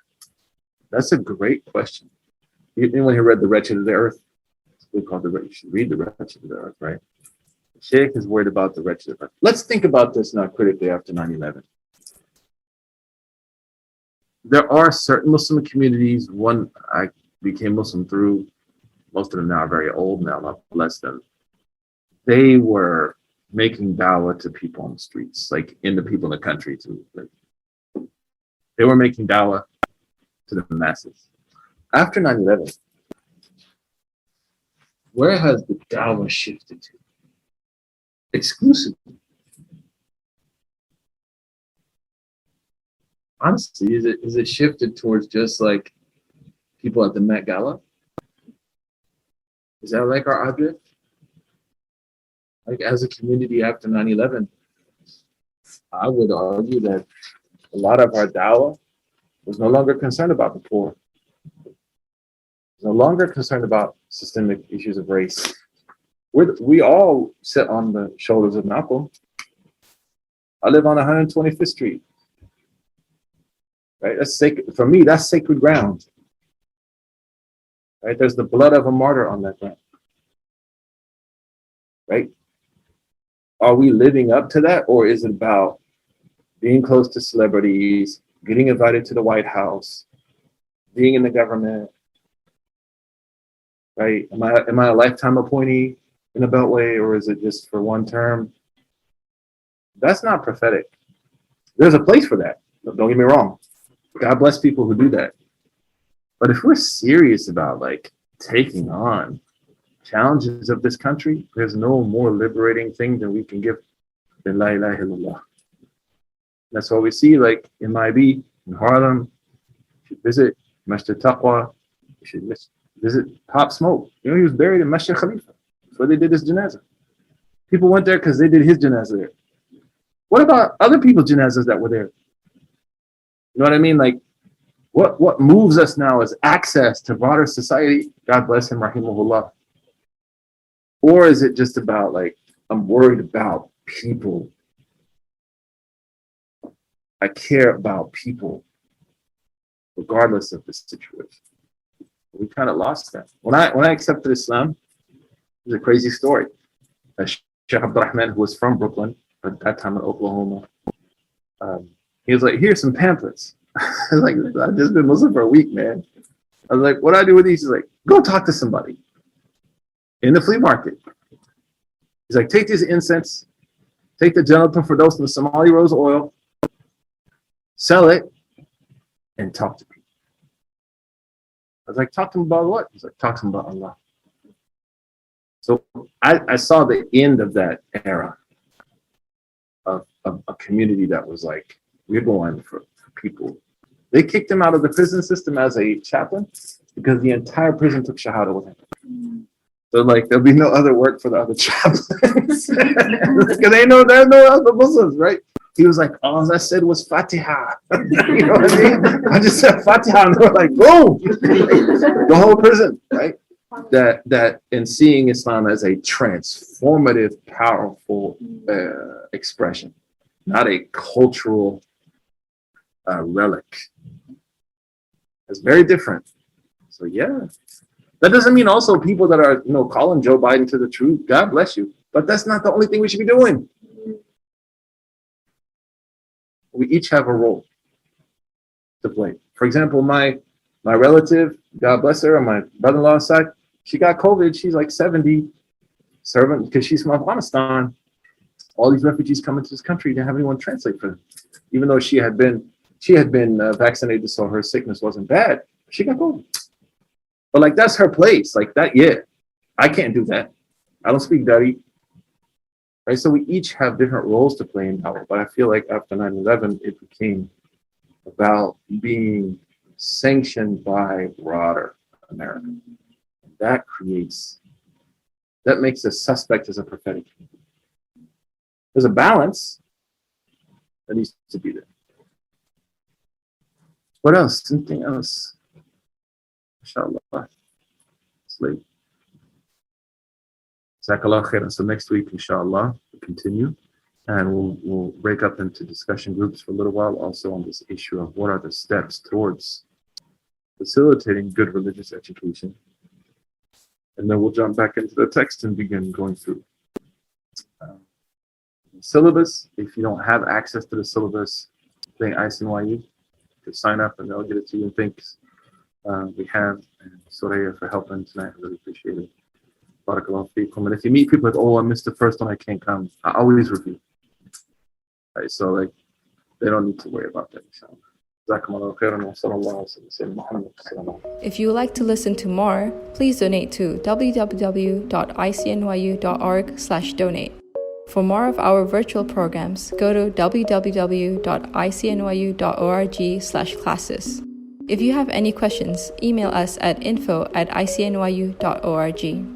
That's a great question. Anyone who read The Wretched of the Earth? We call you should read The Wretched of the Earth, right? Sheikh is worried about the wretched of the earth. Let's think about this now critically after 9/11. There are certain Muslim communities. One I became Muslim through. Most of them now are very old now, Allah bless them. They were making dawah to people on the streets, in the people in the country too. They were making dawah to the masses. After 9/11, where has the dawah shifted to? Exclusively. Honestly, is it shifted towards just people at the Met Gala? Is that our object? As a community after 9/11, I would argue that a lot of our dawah was no longer concerned about the poor. No longer concerned about systemic issues of race. we all sit on the shoulders of Malcolm. I live on 125th Street. Right? That's sacred. For me, that's sacred ground. Right? There's the blood of a martyr on that ground. Right? Are we living up to that, or is it about being close to celebrities, getting invited to the White House, being in the government? Right? Am I a lifetime appointee in a beltway, or is it just for one term? That's not prophetic. There's a place for that. Don't get me wrong. God bless people who do that. But if we're serious about like taking on challenges of this country, there's no more liberating thing than we can give than La ilaha illallah. That's what we see like in Maybe, in Harlem. You should visit Masjid Taqwa. You should visit Pop Smoke. You know, he was buried in Masjid Khalifa. That's where they did his janazah. People went there because they did his janazah there. What about other people's janazahs that were there? You know what I mean? Like, what moves us now is access to broader society. God bless him, rahimahullah. Or is it just about like, I'm worried about people. I care about people, regardless of the situation. We kind of lost that. When I accepted Islam, it was a crazy story. Sheikh Abdurrahman, who was from Brooklyn, at that time in Oklahoma, he was like, here's some pamphlets. I was like, I've just been Muslim for a week, man. I was like, what do I do with these? He's like, go talk to somebody in the flea market. He's like, take this incense, take the Jannah for those and the Somali rose oil, sell it, and talk to people. I was like, talk to him about what? He's like, talk to him about Allah. So I saw the end of that era of a community that was like, we're going for people. They kicked him out of the prison system as a chaplain because the entire prison took Shahada with him. So like, there'll be no other work for the other chaplains because they know there are no other Muslims, right? He was like, all I said was Fatiha. You know what I mean? I just said Fatiha, and they were like, boom, the whole prison, right? That in seeing Islam as a transformative, powerful expression, not a cultural relic. It's very different. So yeah, that doesn't mean also people that are calling Joe Biden to the truth. God bless you, but that's not the only thing we should be doing. We each have a role to play. For example, my relative, God bless her, on my brother-in-law's side, she got COVID. She's like 70, serving because she's from Afghanistan. All these refugees come into this country, didn't have anyone translate for them. Even though she had been vaccinated, so her sickness wasn't bad. She got COVID. But like, that's her place. Like that, yeah. I can't do that. I don't speak Dari. Right? So we each have different roles to play in Dawah. But I feel like after 9/11, it became about being sanctioned by broader America. That makes us suspect as a prophetic. There's a balance that needs to be there. What else? Anything else? Inshallah. It's late. Jazakallah khairan. So next week, inshallah, we'll continue. And we'll break up into discussion groups for a little while also on this issue of what are the steps towards facilitating good religious education. And then we'll jump back into the text and begin going through. Syllabus, if you don't have access to the syllabus, playing ICNYU, you can sign up and they'll get it to you in Thanks. We have, and Soraya for helping tonight. I really appreciate it. Barakallahu feekum. And if you meet people like, oh, I missed the first one, I can't come, I always review. Right, so like, they don't need to worry about that. If you would like to listen to more, please donate to www.icnyu.org/donate. For more of our virtual programs, go to www.icnyu.org/classes. If you have any questions, email us at info@icnyu.org.